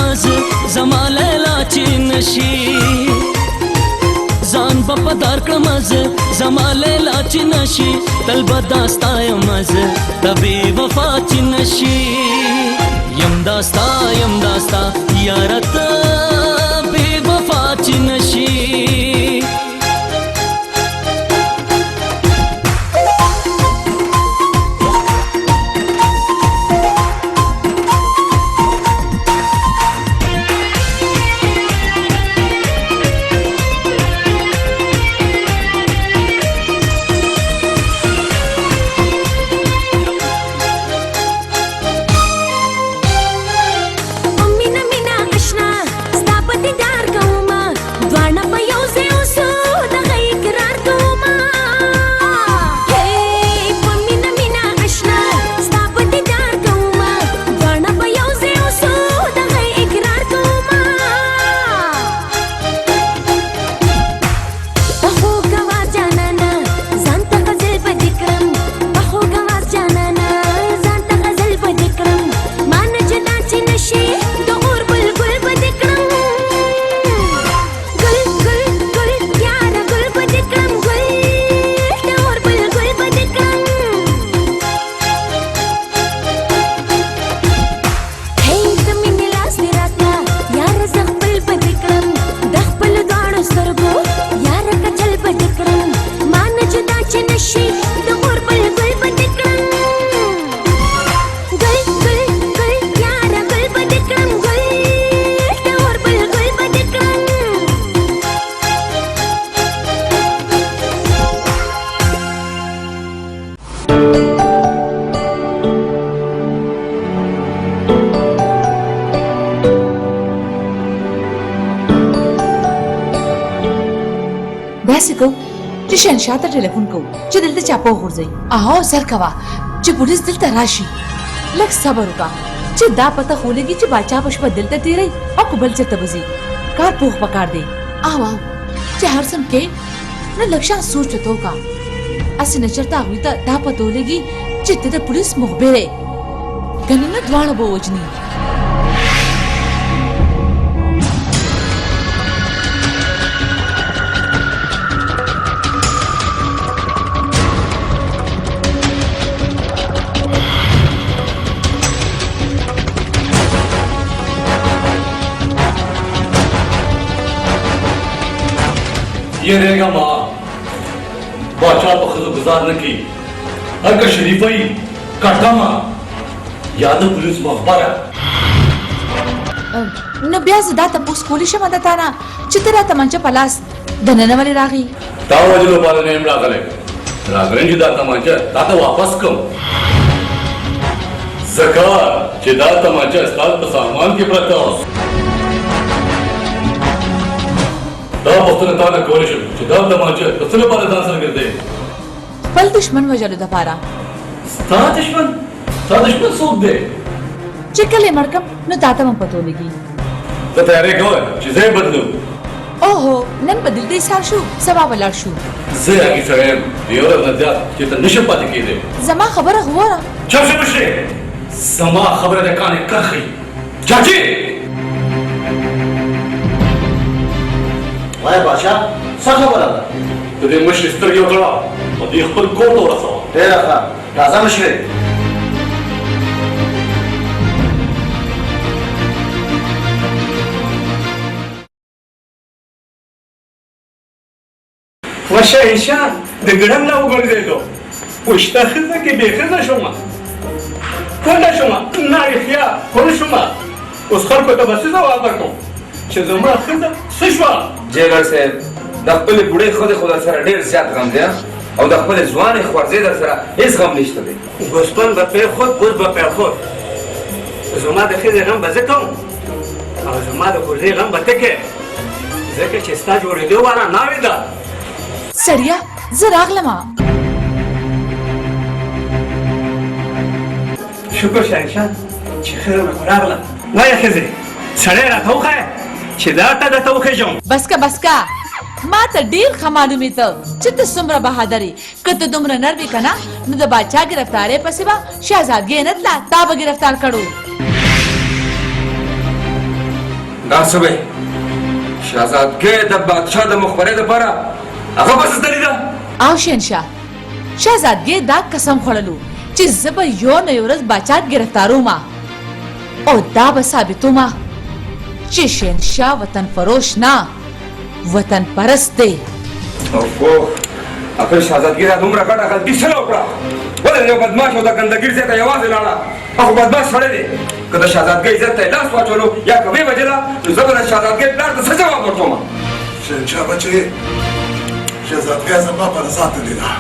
S4: زما لیلا چې نشي ځان په پدار کړم زما لیلا چې نشي تل به داستا یم ته بې وفا چې نشي یم داستا یاره ته بې وفا چې نشي
S3: داسې کوو چې شهنشاه ته ټلیفون کوو چې دلته چاپه وغورځوي او زر کوه چې پولیس دلته راشي لږ صبر وکړه چې دا پته خو لګي چې باچا به شپه دلته تېروي او که بل چېرته به ځي کار پوخ پکار دی او چې هر څه کې نو لږ شان سوچ ورته وکړه هسې نه چېرته هغوی ته دا پته ولګي چې ته د پولیس مخبر یې کنه نه دواړه به ووجني
S7: ये रहेगा माँ बादशाह पर खुद गुजार न की अगर शरीफई कटमा याद पुलिस मखबर है
S3: نو بیا زه دا تپوس کولی شم د تا نه چې ته راته منچه په لاس دننه ولې راغی
S7: تا وجلو بالا نیم راغلی چې دا تمانچه تا ته واپس کوم ځکه چې دا تمانچه ستا په سامان کې پرته اوس دا پوښتنه تا نه کولی شم چې دا تمانچه په څه لپاره ځان سره ګرځوې
S3: خپل دشمن وژلو دپاره
S7: ستا دشمن څوک دی
S3: چې کله یې مړ کړم نو تا ته به پته ولګي
S7: ته تیاری کوه چې ځای بدلو
S3: اوهو نن به دلته ایسار شو سبا به لاړ شو
S7: زه هغې سړی یم د یو ورځ نه زیات چې ته نشم پاتې کېدی
S3: زما خبره خو وره
S7: چپ شه مشرې زما خبره د کانې کرښې چاچي
S8: وای بادشاه څه خبره ده
S7: د دې مشرې سترګې وتړه او دې خپل کور ته ورسوه
S8: ډېره ښه راځه مشرې
S9: شهنشاه د ګړم نه وګرځېدو پوشته ښځه کې بې ښځه شومه کونډه شومه نارښتیا کونډ شومه اوس خلکو ته به څه ځواب ورکړم چې زما ښځه څه شوه
S6: جګړ صاحب د خپلې بوډۍ ښځې خو در سره ډېر زیات غم دی او د خپلې ځوانې خوارځۍ در سره هېڅ غم نشته دی
S9: ګوسپن به پرېښود ګور به پرېښود زما د ښځې غم به زه کوم او زما د کورزۍ غم به ته کوې ځکه چې ستا جوړېدو والا ناوې ده
S3: سړیا زه راغلمه
S9: شکر شهنشاه چې ښځه مې خو راغله وایه ښځې سړی راته وښایه چې دا ته درته وخېژم
S3: بسکه ما ته ډېر ښه معلومېده چې ته څومره بهادر یې که ته دومره نر وې که نه نو د باچا ګرفتارۍ پسې به شهزادګۍ نه تله تا به ګرفتار کړو
S6: دا سوی شهزادګۍ د بادشاه د مخبرۍ دپاره هغه بس زدلې ده
S3: او شهنشاه شهزادګۍ دا قسم خوړلو چې زه به یو نه یو ورځ باچا ګرفتارومه او دا به ثابتومه چې شهنشاه وطن فروش نه وطن پرست دی
S6: اوه اخر شهزادګۍ دا دومره ګډه غلطي څه وکړه ولې یو بدماش او د ګندګیر ځای ته یوازې لاړه هغه بدماش سړی دی که د شهزادګۍ عزت ته یې لاس واچولو یا که ویې وژله نو زه به د شهزادګۍ پلار ته څه جواب ورکوم
S11: شهنشاه بچې شهزادګۍ زما په رضا تللې ده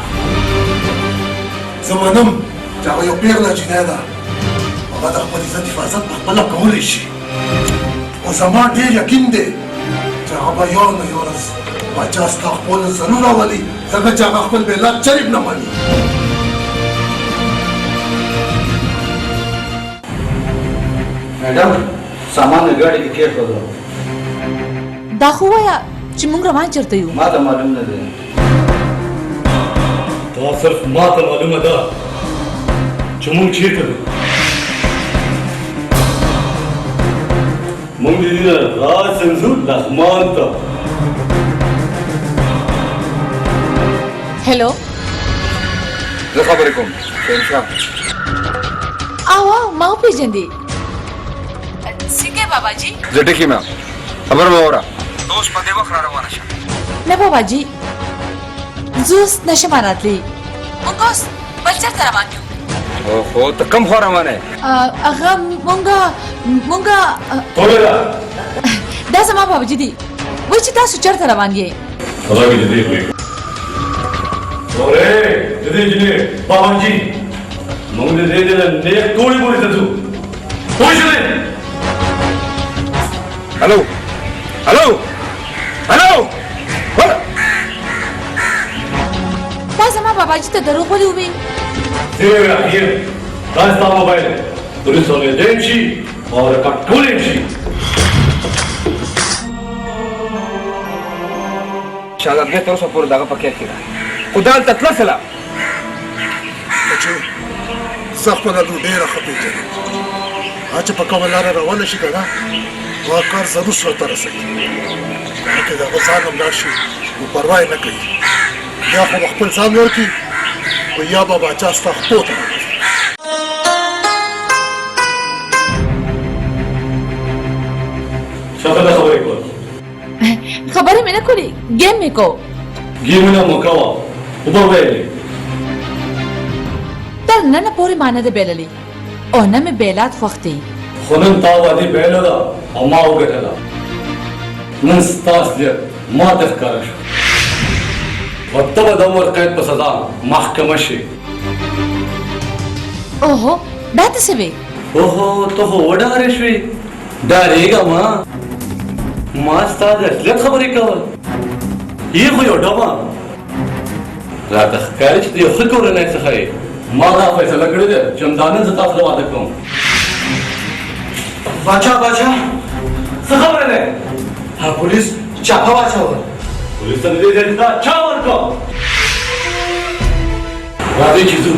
S11: زه منم چې هغه یو پېغله جینۍ ده هغه د خپل عزت حفاظت پخپله کولی شي خو زما ډېر یقین دی چې هغه به یو نه یو ورځ باچا ستا خپل ضرور راولي ځکه چې هغه خپل ملت چریب نه مني
S8: میډم سامان د ګاډي کې کېښودو
S3: دا خو وایه چې موږ روان چېرته یو
S8: ما ته معلوم نه دی
S9: دا صرف ما ته معلومه ده چې موږ چېرته دی موږ د دې نه راځو لغمان ته
S3: هلو
S6: زه خبرې کوم شهنشاه
S3: او ما وپېژندې څنګه باباجي
S6: زه ټیک یم خبر مه اوره ته اوس په دې وخت را روانه شه
S3: نه باباجي زه اوس نشم راتلی موږ اوس بل چېرته روان یو
S6: اوهو ته کوم خوا روانه یې
S3: هغه مونږ
S9: توبه
S3: دا زما باباجي دی وایي چې تاسو چېرته روان یې
S9: خدا کې دې وي اورې دې جنې باباجي موږ دې دې نه ټولې پورې ته ځو پوه شوې
S6: هلو هلو هلو
S3: دا زما باباجي ته دروغ ولې وویل
S9: زه راځم دا ستا موبایل پولیس ولې شي او کنټرول شي
S6: شهزادګۍ تر اوسه پورې دغه په کیف کې ده خو دا هلته تله سله
S11: بچې زه خپله لور ډېره ښه پېژنم هغه چې په کومه لاره روانه شي که نه هغه کار ضرور سرته رسوي که د هغه ځان هم لاړ شي نو پروا یې نه کوي یا خو به خپل ځان لوړ کړي خو یا به باچا ستا خپو ته راوړي
S9: شاته دا خبرې کول
S3: خبرې مې نه کړې ګیم مې کو
S9: ګیمونه مو کوه اوبه ویلې
S3: تر ننه پورې ما نه ده بایللې او نه مې بیلات خوښ دي
S9: خو نن تا وادي بایله ده او ما وګټله نن ستا اصلیت ما ته ښکاره شو او ته به د عمر قید په سزا محکمه شي
S3: اوهو دا څه وې
S9: اوهو ته خو وډارې شوې ډارېږه ما ستا د اصلیت خبرې کول یې خو یو ډمه راته ښکاري چې د یو ښه کورنۍ څخه یې ما دا فیصله کړې ده چې همدا نن زه تا سره واده کوم
S8: باچا
S9: څه خبره ده
S8: پولیس چاپه واچول
S9: پولیس ته د دې ځای ته چا ورکړ راځئ چې ځو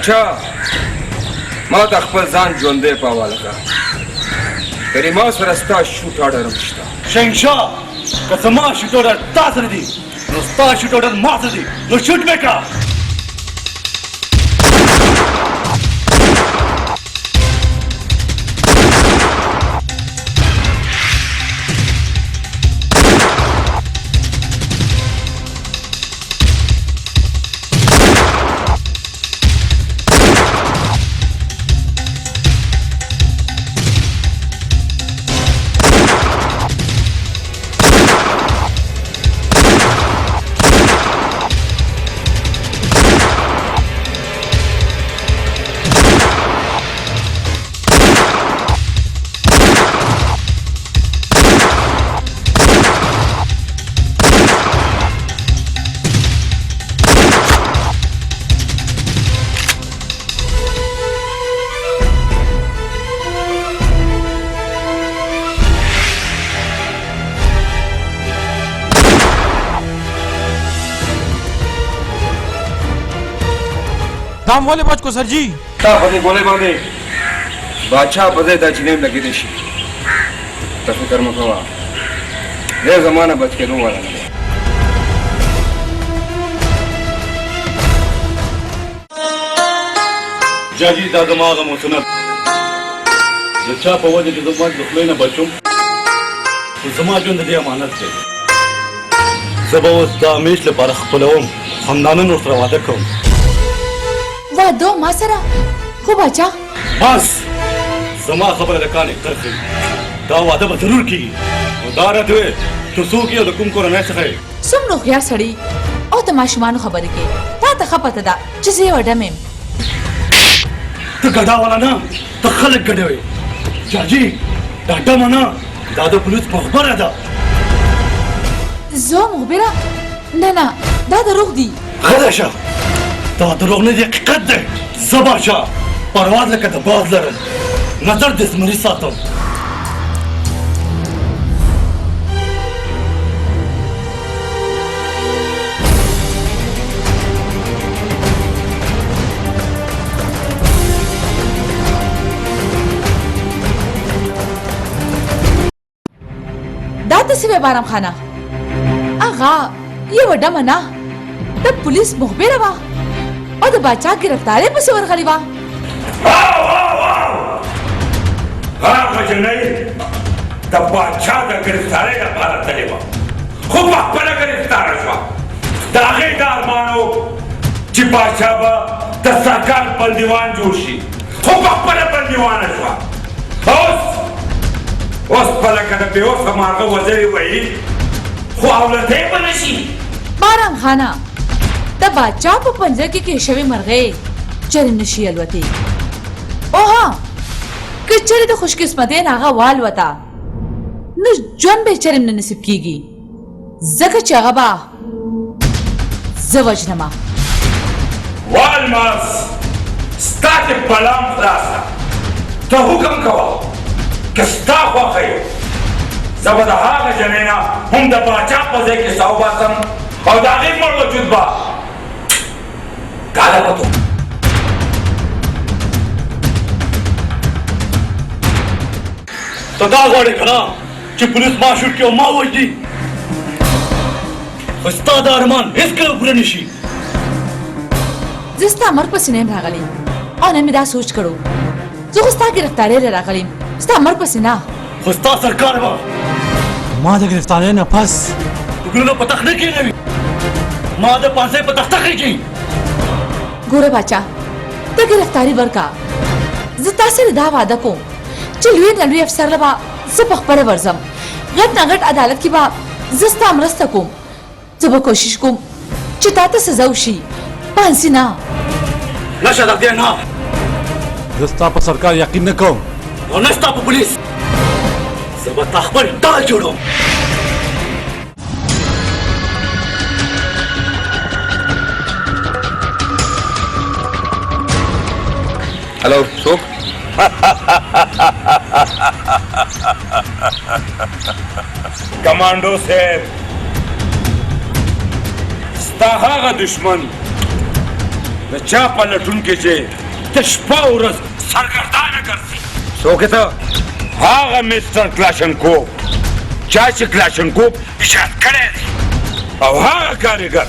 S6: باچا ما ته خپل ځان ژوندی په حواله کړه ګنې ما سره ستا شوټ آډر هم شته
S9: شهنشاه که زما شوټ آډر تا سره دي نو ستا شوټ آډر ما سره دي نو شوټ مې کړه
S1: काम वाले बच को सर जी
S6: تا په دې ګولې باندې بادشاہ په دې د چینم لګې دي شي ته فکر مه کوه دې زمانه بچ کېدو والا نه دی.
S9: جاجي دا زما هغه مسند د چا په وجه کې زما د خولې نه بچوم خو زما ژوند د دې امانت دی زه به اوس دا همیش لپاره خپلوم همدانه ورسره واده کوم
S3: واده ما سره خو باچا
S9: بس زما خبره د کانې ترخې دا واده به ضرور کېږي او دا راته وې ته څوک یې او د کوم کورنۍ څخه یې
S3: څومره هوښیار سړی او د ماشومانو خبرې کوي تا ته ښه پته ده چې زه یو ډم یم
S9: ته ګډا والا نه ته خلک ګډوي جاجي دا ډمه نه دا د پولیس مخبره ده
S3: زه مخبره نه نه دا دروغ دي
S9: غلی شه دا دروغ نه دی حقیقت دی زه باچا پرواز لکه د باز لرم نظر د زمري ساتم
S3: دا څه وی بارم خانه اغا یو ډمه نه د پولیس مخبره وه او د باچا ګرفتارۍ پسې ورغلې وه
S2: هغه جنۍ د باچا د ګرفتارۍ لپاره تللې وه خو په خپله ګرفتاره شوه د هغې دا ارمان و چې باچا به د سرکار بندیوان جوړ شي خو په خپله بندیوانه شوه اوس په لکه د بېوسه مارغه وزرې وهي خو اولتی به نه شي
S3: بارم خانه د باچا په پنجره کې کې شوې مرغۍ چرې نشي الوتې او ها که چرې د خوشقسمتۍ نه هغه والوته نو ژوند به یې چرې نه نصیب کېږي ځکه چې هغه به زه وژنمه
S2: والماس ستا دې بلام خلاصه ته حکم کوه که ستا خوښه یې زه به د هغه جنۍ نه هم د باچا په ځای کې ساه وباسم او د هغې مړ وجود به ګاله وتو
S9: ته دا غواړې که نه چې پولیس ما شوټ کړي او ما وژني خو ستا دا ارمان هېڅکله پوره نه شي
S3: زه ستا مرګ پسې نه یم راغلی او نه مې دا سوچ کړو زه خو ستا ګرفتارۍ له راغلی یم ستا مرګ پسې نه
S9: خو ستا سرکار به
S10: ما د ګرفتارۍ نه پس
S9: ګلونه په تخت نه کېنوي ما د پانسۍ په تخته خېږي
S3: ګوره باچا ته ګرفتاري ورکا زه تا سره دا وعده کوم چې لوی نه لوی افسر له به زه پخپله ورځم غټ نه غټ عدالت کې به زه ستا مرسته کوم زه به کوشش کوم چې تا ته سزا وشي پانسي نه
S9: نشه د دې نه
S10: زه ستا په سرکار یقین نه کوم
S9: او نه ستا په پولیس زه به تا خپل ډال جوړوم
S6: هلو څوک
S2: کمانډو صاحب ستا هغه دشمن د چا په لټون کې چې د شپه ورځ سرګردانه ګرځي
S6: څوک یې ته
S2: هغه مستر کلاشنکوف چا چې کلاشنکوف ایجاد کړی دی او هغه کارګر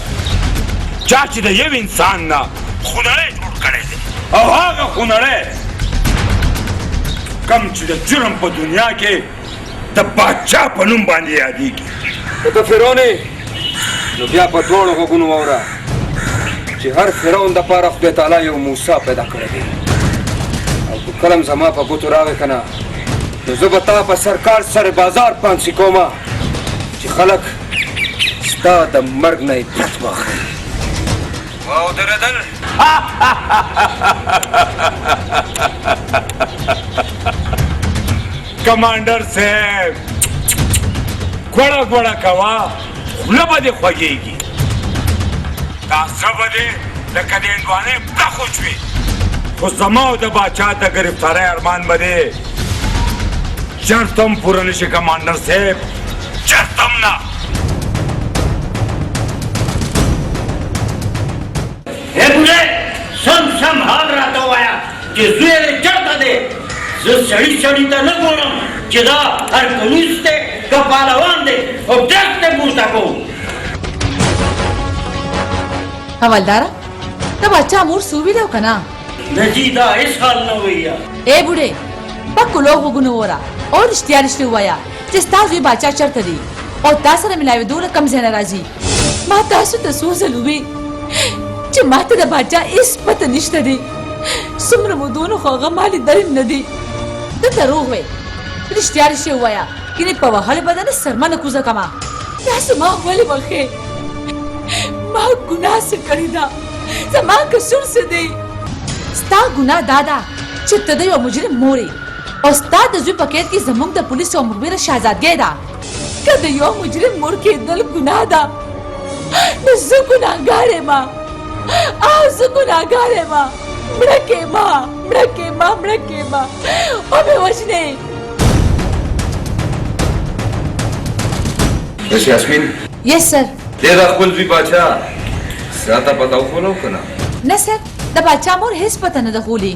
S2: چا چې د یو انسان نه خونړی جوړ کړی دی او هغه خونړی کم چې د جرم په دنیا کې د باچا په نوم باندې یادېږي
S6: خو ته فرعون یې نو بیا په دواړو غوږونو واوره چې هر فرعون دپاره خدای تعالی یو موسی پیدا کړی دی او که کله هم زما په ګوتو راغی که نه نو زه به تا په سرکار سر بازار پانسي کومه چې خلک ستا د مرګ نه عبرت واخلي او درېدل
S2: کمانډر صاحب ګوړه ګوړه کوه خوله به دې خوږېږي دا زړه به دې لکه د هندوانې پړه خوچوي خو زما او د باچا د ګرفتارۍ ارمان به دې چرته هم پوره نه شي کمانډر صاحب چرته هم نه
S9: سم سم
S8: چې زوی یې چېرته دی زه سړي سړي ته نه ګورم چې دا هرکنیز دی که پهلوان دی او ټیکس ته پورته کوم
S3: हवलदारा तब अच्छा मूड सूवी दो कना
S8: नजी दा इस हाल न हुईया
S3: ए बूढ़े पक्को लोग गुनो हो रहा और रिश्ते हुआ या जिस ताज भी बाचा चढ़ दी और तासर मिलावे दूर कम से नाराजी माँ तासु तसू जलूबी जे माते दा बाचा इस पत निश्ते दी सुमर मु दोनों खागा माली दरिम नदी तो तरोग वे रिश्ते हुआ या किने पवा हले बदन शर्मा न कुजा कमा तासु माँ वाले बखे माँ गुनाह से करी दा समा कसूर से दे स्ता गुनाह दादा चित्त दे और मुझे मोरे और स्ता दजु पकेट की जमुंग द पुलिस और मुखबिर शहजाद गेदा कद यो मुझे मोर के दल गुनाह दा नजु गुनाहगारे माँ आजु गुनाहगारे माँ मड़के माँ मड़के माँ मड़के माँ और मैं वजने
S6: बस यास्मीन
S3: यस सर
S6: तेरा कुल भी बाचा साता पता खोलो कना
S3: न सर द बाचा मोर हिस पता न दखूली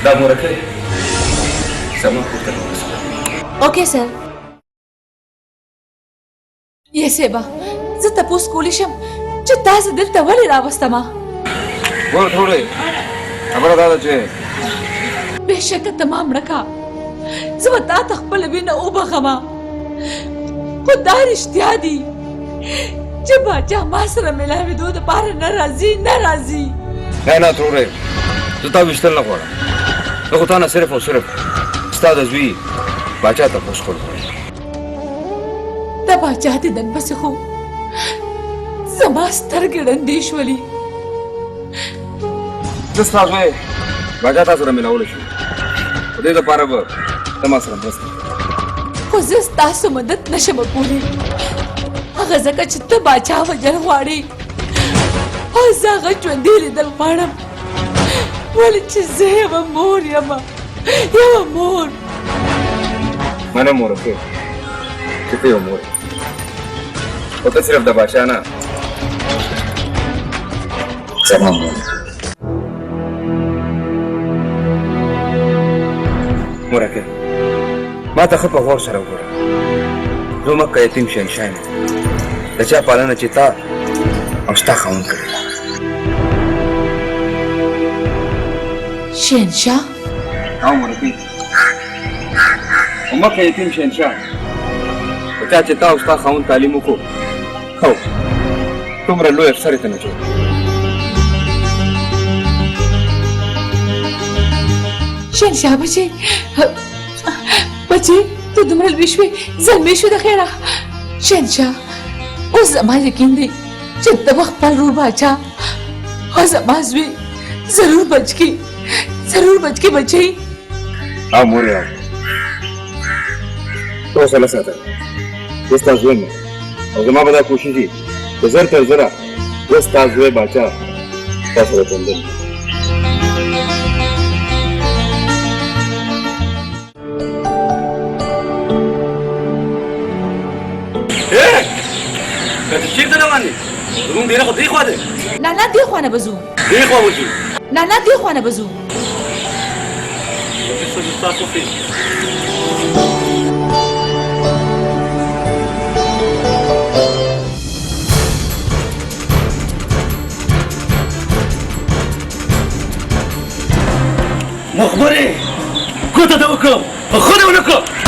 S6: दा मोरके समा पुत्र
S3: ओके सर ये सेबा ज तपोस कोलिशम च ताज दिल तवली रावस्तमा
S6: बोल थोड़े खबर दादा चे
S3: बेशक तमाम रखा जवता तखबल बिन ओबा खमा खुदा रिश्तिया दी जब बाजा मासर मिला में दूध पार नाराजी
S6: ना थोड़े जुता विश्तल ना पड़ा तो खुदा ना सिर्फ और सिर्फ स्ताद अज़वी बाचा तपोस खोल
S3: तब चाहती दन बस खो समास्तर गिरंदेश्वली
S6: जिस राज में बाजा था सुरम मिलाओ लेशु उधर तो पारब तमासरम बस
S3: खुजिस तासु मदद नशम पूरी अगज़ा का चित्त बाचा वजल वाड़ी और जागा चुंदीली दल पाड़म वाली चीज़ें वो मोर ये वो मोर
S6: मैंने मोर के कितने हो मोर वो तो सिर्फ दबाचा ना समा मोर मोर के ما تخف غور سره وګوره زه مکه یتیم شهنشاه یم د چا پالنه چې تا او ستا خاوند کړی
S3: شهنشاه
S6: او مرګي مکه یتیم شهنشاه په چا چې تا او ستا خاوند تعلیم وکړو هو دومره لوی افسر ته نه جوړ
S3: شهنشاه बच्चे तो दुमरल विश्व जलमेश्व दखेड़ा शहनशाह उस जमा यकीन दे जब वक्त पर रूर बाचा और जमाज भी जरूर बच के बचे
S6: हाँ मोरे आप तो साला साथा इस ताज़ुए में और जमा बदा कोशिश ही जर तर जरा इस ताज़ुए बाचा ताज़ुए तंदर
S2: شيك ده ماني روم دي ناخد دي خواده
S3: नाना देखो ना बजू
S2: دي خوا وجو
S3: नाना देखो ना बजू
S8: مخبري كنت ادوكم خذوا ولكم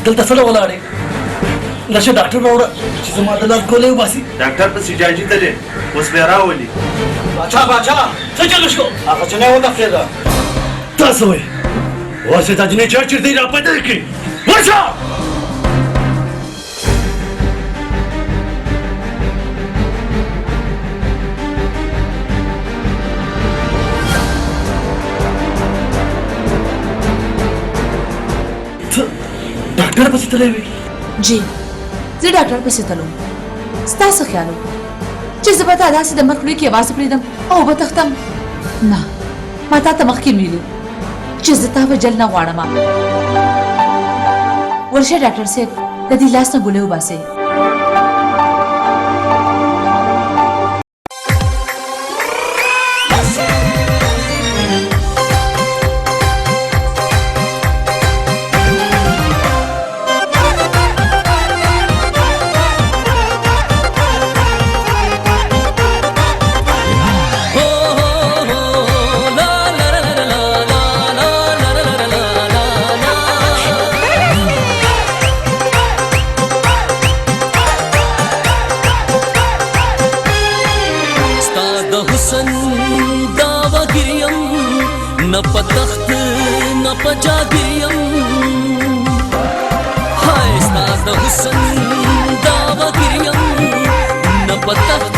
S8: دلته څه ډول ولاړې لشه ډاکټر راوړه چې زما د لاس ګولۍ وباسي
S9: ډاکټر په سجاجي ته دی اوس بیا راولي
S8: باچا څه چلو شو هغه جنۍ ودرېده تاسو وایي اوس یې دا جنۍ چېرته دی را پیدا کړي ورشه ډاکټر پسې تللی وي
S3: جی زه ډاکټر پسې تلم ستا څه خیال و چې زه به تا داسې د مرګ لوی کې یوازې پرېږدم او وبتښتم نه ما تا ته مخکې ویلي چې زه تا وژل نه غواړم ورشه ډاکټر صاحب د دې لاس نه ګولۍ وباسئ
S4: न पतख्त न पजागियम हाय स्ताद हुसन दावगिरियम न पतख्त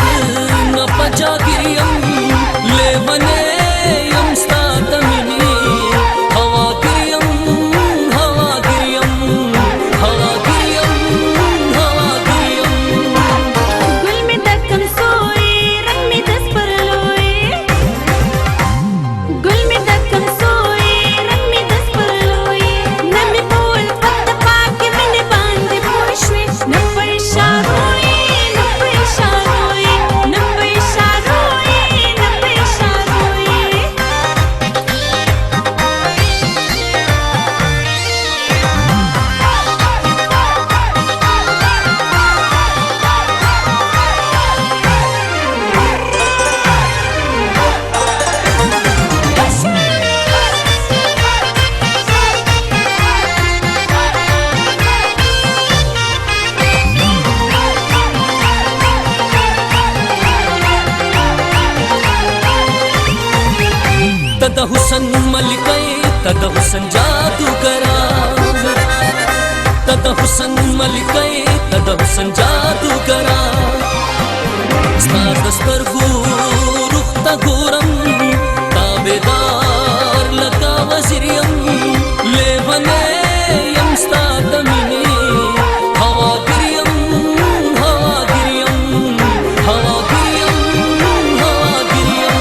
S4: न पजागिरियम लेवने यम स्ताद मिनी हवागिरियम हवागिरियम हवागिरियम हवागिरियम
S5: गुल में दक्कन सोए रंग में दस पर लोए गुल में दक्कन सोए रंग में दस पर लोए नमी बोल पत्ता पाके मैंने बांधे पोशवे न पैसा रोए न पैसा रोए न पैसा रोए न पैसा रोए
S4: तद हुसन मलिकै तद हुसन जादूगरा तद हुसन मलिकै तद हुसन जादूगरा स्तार दस्तरगु रुखता गोरम ताबेदार लका वजिरियम लेवने यम स्ताद मिनी हवागिरियम हवागिरियम हवागिरियम हवागिरियम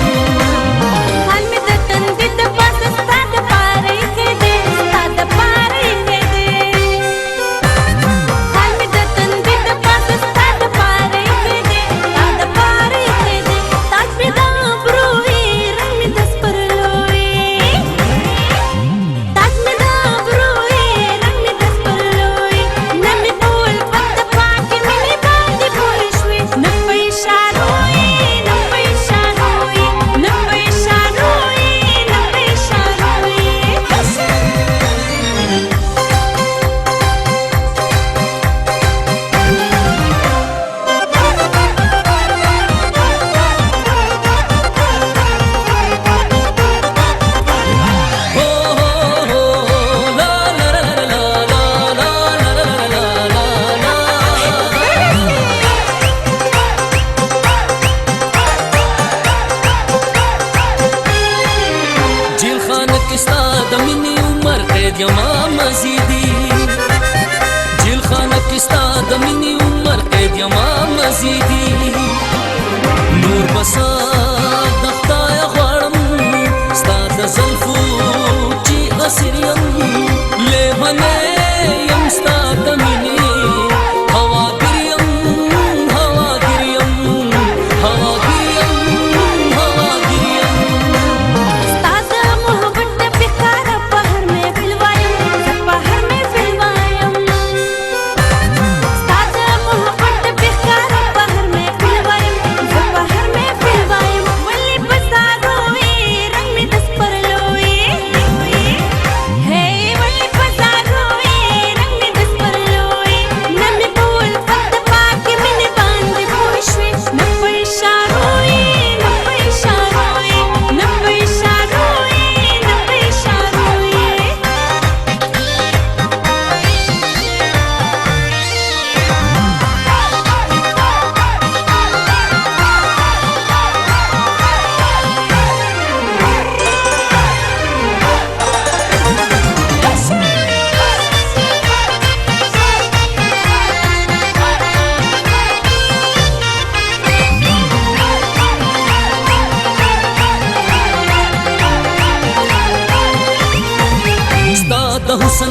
S5: हाल में दतन दित पास साद पारे के दे साद पारे के दे हाल में दतन दित पास साद पारे के दे साद पारे के दे ताज पे दाबरोए रंग में दस पर लोए ताज में दाबरोए रंग में दस पर लोए नमी बोल पत्ता पाके मैंने बांधे पोशवे न पैसा रोए न पैसा रोए न पैसा रोए न पैसा रोए
S4: हो ला ला ला ला ला ला ला ला जेल खाना किस्ता दमिनी उमर कैद यमा मजीदी जेल खाना किस्ता दमिनी उमर कैद यमा मजीदी नूर बसा दख्ता या ख्वारम स्ताद जल्फू ची असरियम लेवने यम स्ताद मिनी हवागिरियम हवागिरियम हवागिरियम हवागिरियम
S5: ताजा मोहब्बत बेकार पहर में फिलवायम पहर में फिलवायम ताजा मोहब्बत बेकार पहर में फिलवायम पहर में फिलवायम वली बसा रोए रंग में दस पर लोए है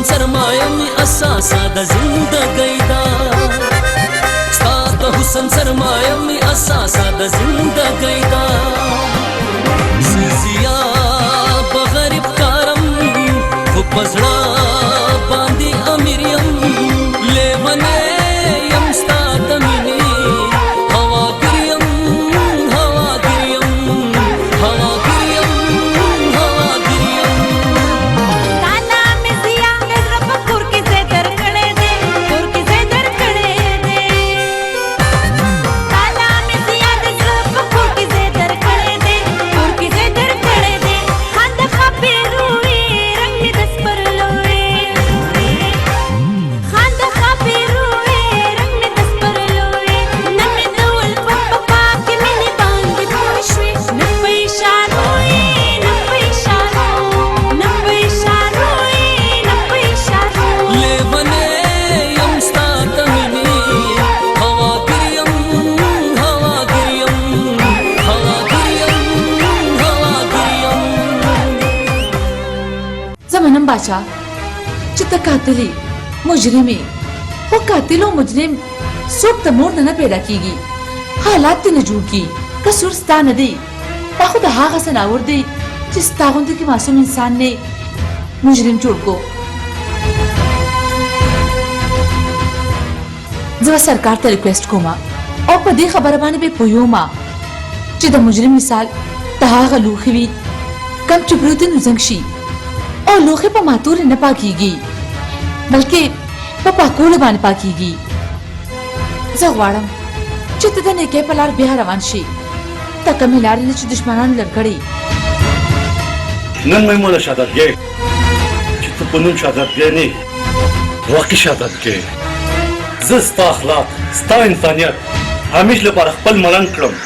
S4: سرمایه می اساسه د زندګۍ دا ستا د حسن سرمایه می اساسه د زندګۍ دا سزیا په غریب کارم خو پزړه باندې امیر یم لیونه یم ستا د مینې
S3: बाचा चित्त कातिली मुजरिमी वो कातिलो मुजरिम सुख तमोर न पैदा कीगी हालात न जूड़ की कसूर स्ता न दे खुद हा हसन आवर दे जिस तागुंद की मासूम इंसान ने मुजरिम जोड़ को जब सरकार ते रिक्वेस्ट को मां और पदी खबर बाने पे पोयो मां चिद मुजरिम मिसाल तहा गलूखी कम चुपरुद्दीन उजंगशी और लोहे पर मातूर न पाकीगी बल्कि पाकूल बान पाकीगी जगवाड़म चित्तदने के पलार बिहार रवानशी तकमिलारी ने दुश्मनान लड़कड़ी
S7: नन में मोला शादत गे चित्त पुनुन शादत गे नहीं वाकई शादत गे ज़स्ता अखलाक स्ता इंसानियत हमेशा पर खपल मलन करम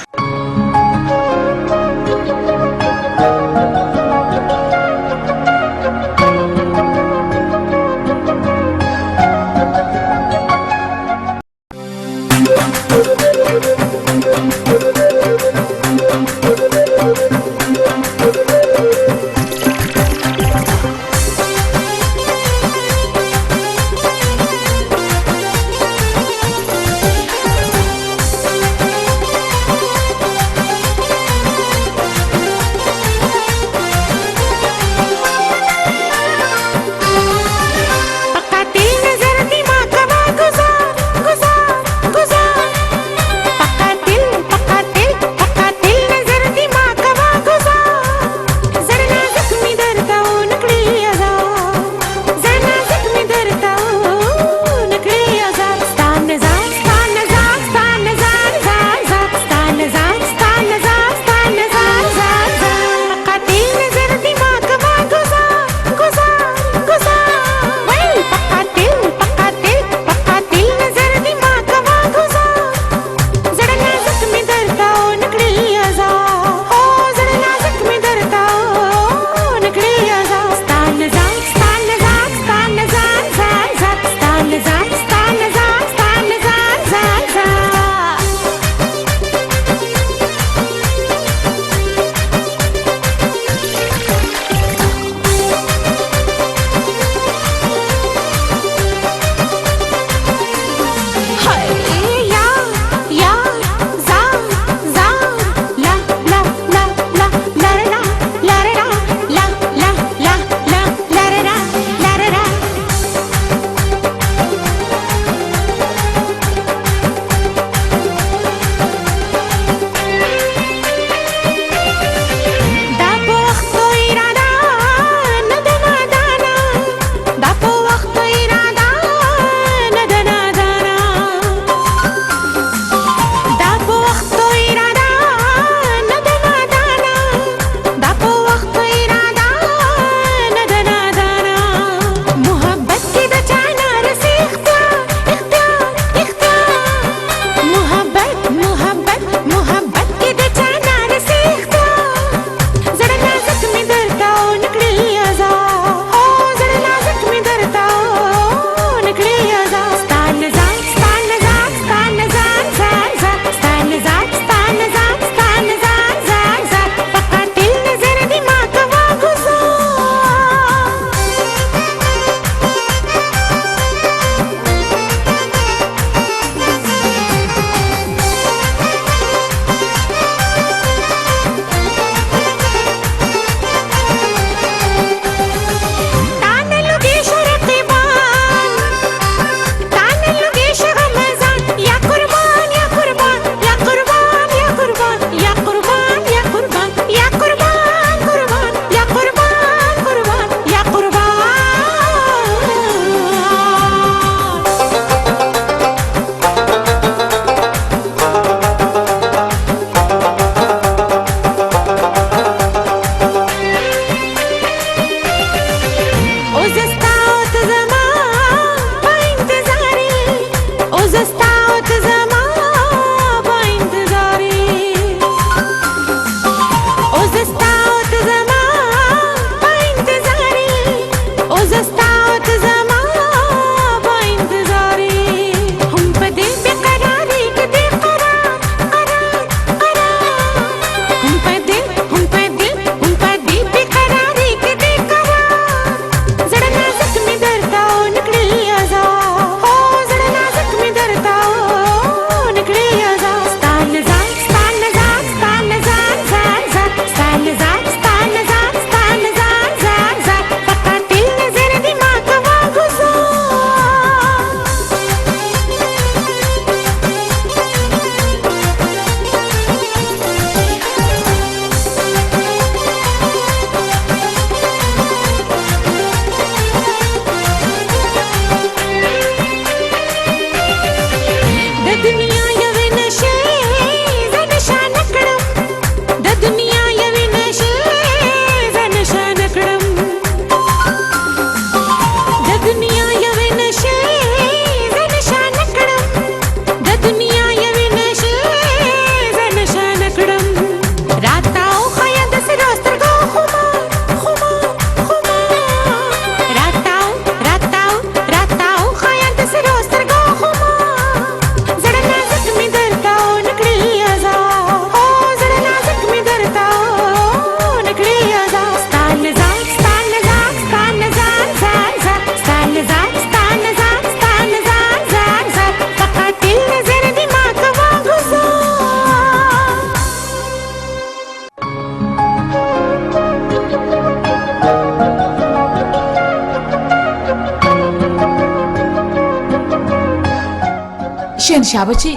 S3: शहनशाह बच्ची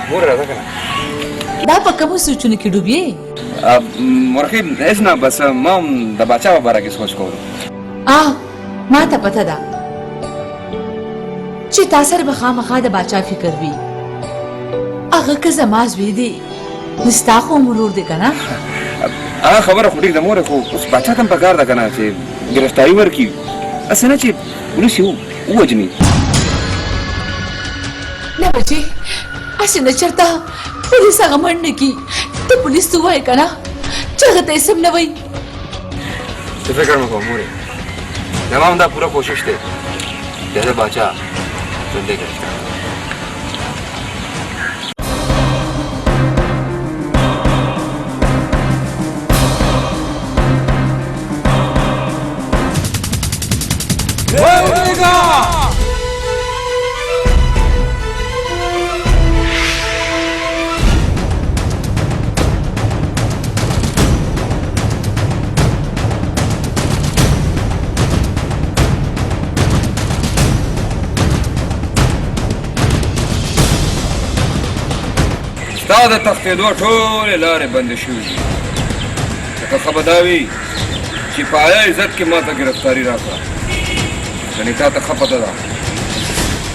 S6: مور راځه کنه
S3: دا په کومو سوچونو کې ډوبې
S6: مرخي هیڅ نه بس ما هم د باچا په باره کې سوچ کوم
S3: ما ته پته ده چې تا سره به خامخا د باچا فکر وي هغه که زما زوی دی نو ستا خو مرور دی که نه
S6: هغه خبره خو ټیک ده مور خو اوس باچا ته هم پکار ده که نه چې ګرفتاري ورکړي هسې نه چې پولیس یې ووجني
S3: نه بچې هسې نه چېرته پولیس هغه منډ نه کي ته پولیس ته ووایې که نه چې هغه ته یې سم نه وایي
S6: ته فکر مه کوه مورې زما هم دا پوره کوشش دی چې زه باچا ژوندی ګرفتار ستا د تښتېدو ټولې لارې بندې شوي دي لکه ښه به دا وي چې په عیا عزت کې ما ته ګرفتاري راکړه یعنې تا ته ښه پته ده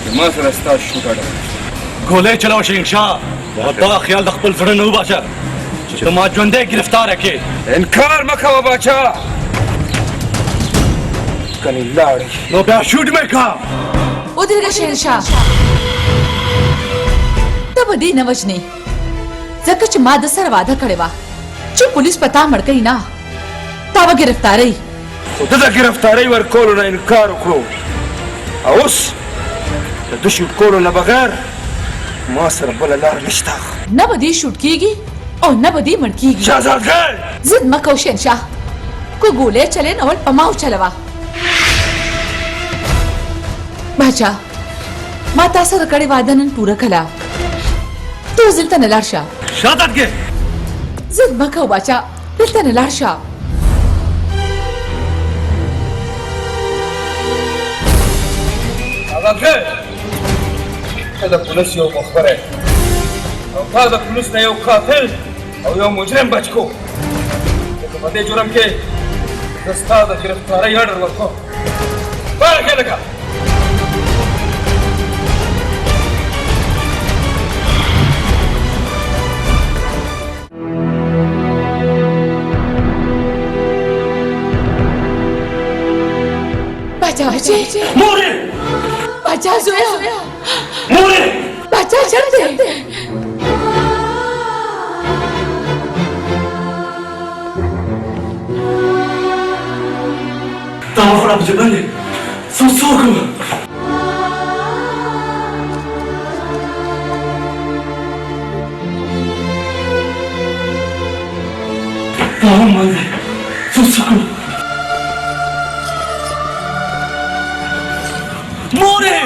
S6: چې ما سره ستا شوټ اډه
S9: ګولۍ چلاو شهنشاه او دا خیال د خپل زړه نه وباسه چې ته ما ژوندی ګرفتاره کړې
S6: انکار مه کوه باچا کنې لاړې
S9: نو بیا شوټ مې کړه
S3: ودرېږه شهنشاه ته به دې نه وژنې ځکه چې ما د سره واده کړې وه چې پولیس په تا مړ کوي نه تا به ګرفتارۍ
S2: خو ده د ګرفتارۍ ورکولو نه انکار وکړو او اوس د ده شوټ کولو نه بغیر ما سره بله لار نشته
S3: نه به دې شوټ کېږي او نه به دې مړ کېږي
S2: شهزادګۍ
S3: ضد مه کوه شهنشاه که ګولۍ چلې نو اول په ما وچلوه باچا ما تا سره کړې واده نن پوره کړه ته اوس دلته نه لاړ شه
S9: شهزادګۍ
S3: ضد مه کوه باچا دلته نه لاړ شه
S6: شهزادګۍ ته د پولیس یو مخبر یې او تا د پولیس نه یو قاتل او یو مجرم بچ کو لکه په دې جرم کې زه ستا د ګرفتارۍ اډر ورکوم بارکې لکه
S3: باچا بچې
S9: مورې
S3: باچا زویا
S9: مورې
S3: باچا چېرته
S9: تا وخوړه په جبل یې څه وکړم تا هم باندې څه وکړم مورې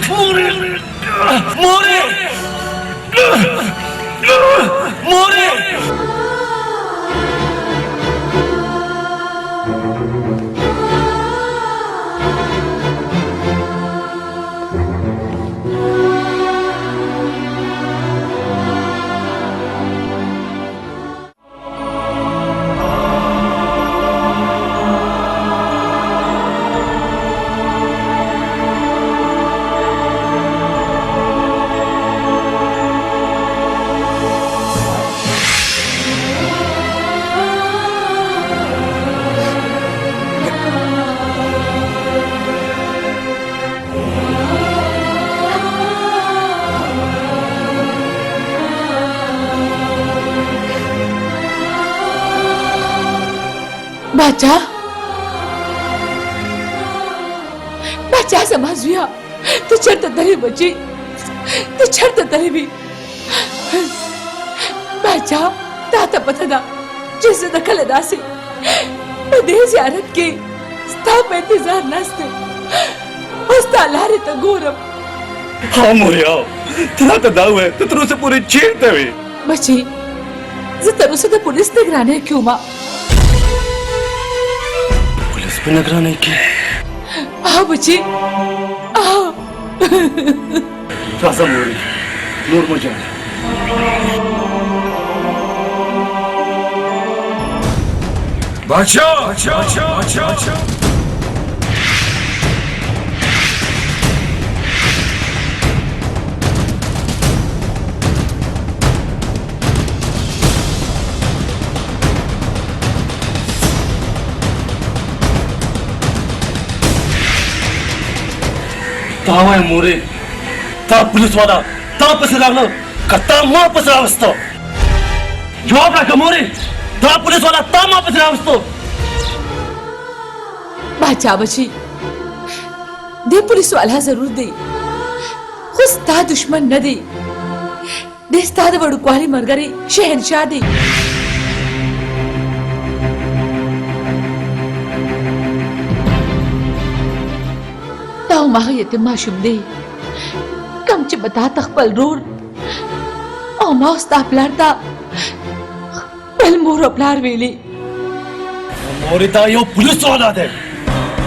S9: مورې مورې مورې
S3: باچا باچا زما زویا ته چېرته تلې بچې ته چېرته تلې وې باچا تا ته پته ده چې زه د کله داسې په دې زیارت کې ستا په انتظار ناست یم او ستا لارې ته ګورم
S9: ها موریا ته راته دا ووایه ته تر اوسه پورې چېرته وې
S3: بچې زه تر اوسه د پولیس نګرانۍ کې وم
S9: په نگرانۍ کې
S3: بچې
S8: राजा मोरी नूर मुझे
S2: बादशाह
S8: तावाय मोरे ता पुलिस वाला ता पसे लागलो का ता मा पसे लागस्तो जवाब लागा मोरे ता पुलिस वाला ता मा पसे लागस्तो
S3: बादशाह बची दे पुलिस वाला जरूर दे खुस्ता दुश्मन न दे देस्ता दे बड़ुक्वाली मरगरे शहनशाह दे ताऊ माह यतीम माशूम दे कम च बता तखपल रोर او ما ستا پلار ته بل مور او پلار ویلي
S8: مورې دا یو پولیس والا دی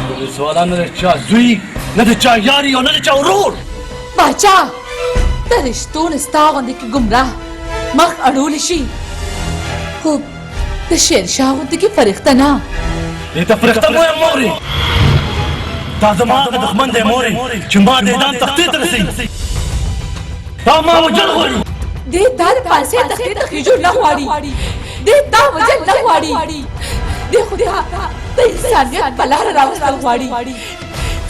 S8: پولیس والا نه د چا زوی نه د چا یاري او نه د چا ورور
S3: باچا د رشتو نه ستا غوندې کې ګمراه مخ اړولی شي خو د شیرشاه غوندې کې فرښته نه
S8: دې ته فرښته مه وایم مورې دا زما هغه دښمن دی مورې چې ما د اعدام تختې ته رسوي دا ما وجل غواړي
S3: دې تا د پانسۍ تختې ته خېجو نه غواړي دې تا وجل نه غواړي دې خدا د انسانیت په لاره راوستل غواړي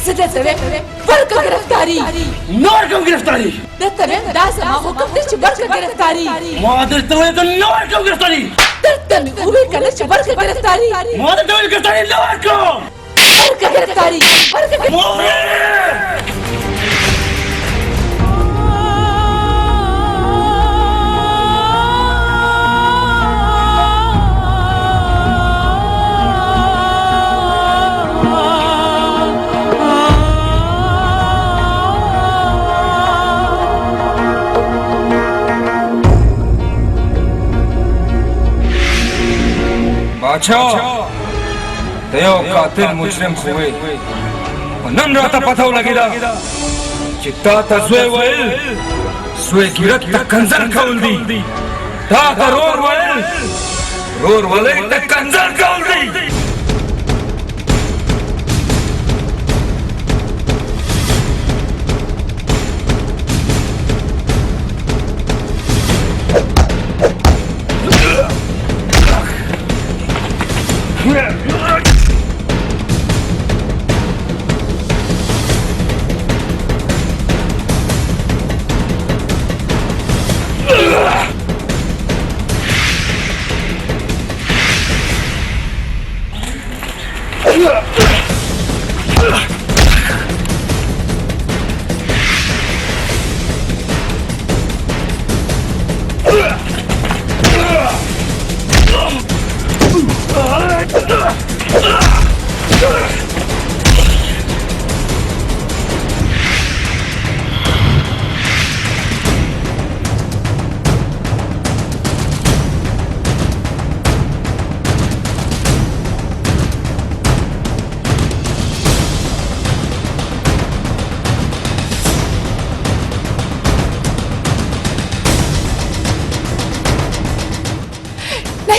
S3: زه درته وایم ورکړه ګرفتاري
S8: نه ورکوم ګرفتاري
S3: درته وایم دا زما حکم دی چې ورکړه ګرفتاري
S8: ما درته وایم چې نه ورکوم ګرفتاري
S3: درته مې وویل که نه چې ورکړه ګرفتاري
S8: ما درته ویل ګرفتاري نه ورکوم
S3: ورکړه ګرفتاري
S6: बादशाह तयो कातिल मुजरिम हुए नन राता पता लगेला चित्ता तस्वे वल स्वे गिरत तक कंजर कौल दी ता रोर वले तक कंजर कौल दी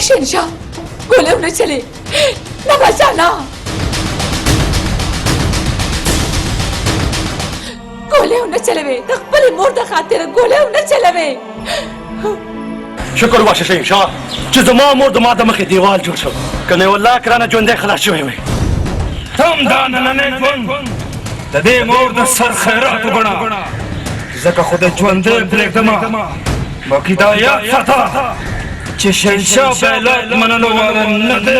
S3: शहनशाह गोले न चले न बचाना गोले न चले वे तखपल मोर द खातिर गोले न चले वे
S8: شکر واشه شهنشاه چې زما مور د ما د مخې دیوال جوړ شو کنه والله کرانه ژوندی خلاص شوی وي
S2: تم دا نننې ژوند د دې مور د سر خیرات وګڼه ځکه خو د ژوندی پرېږدم باقي دا یاد ساته چې شهنشاه بیعت منلو والا نه دی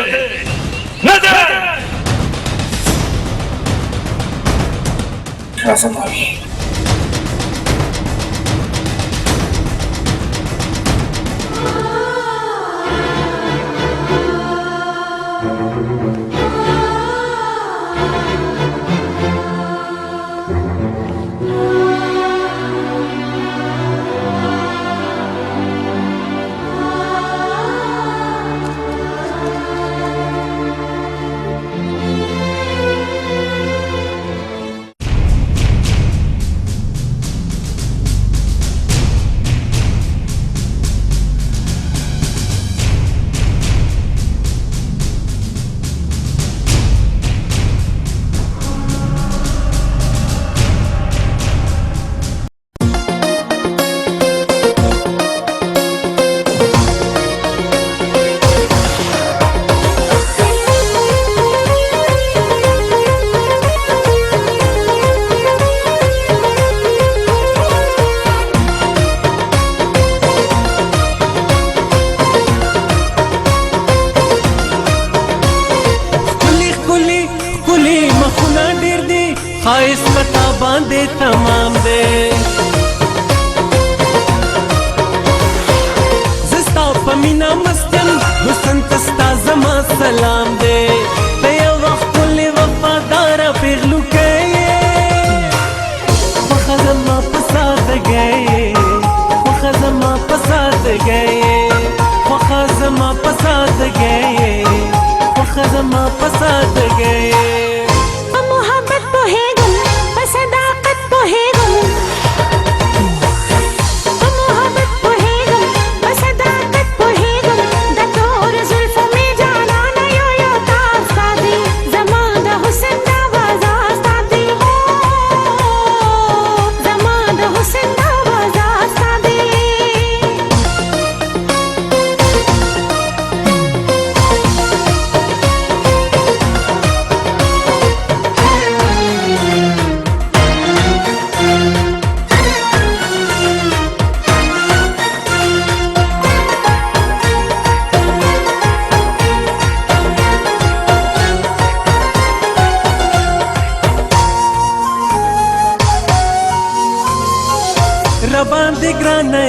S4: باندې ګرانه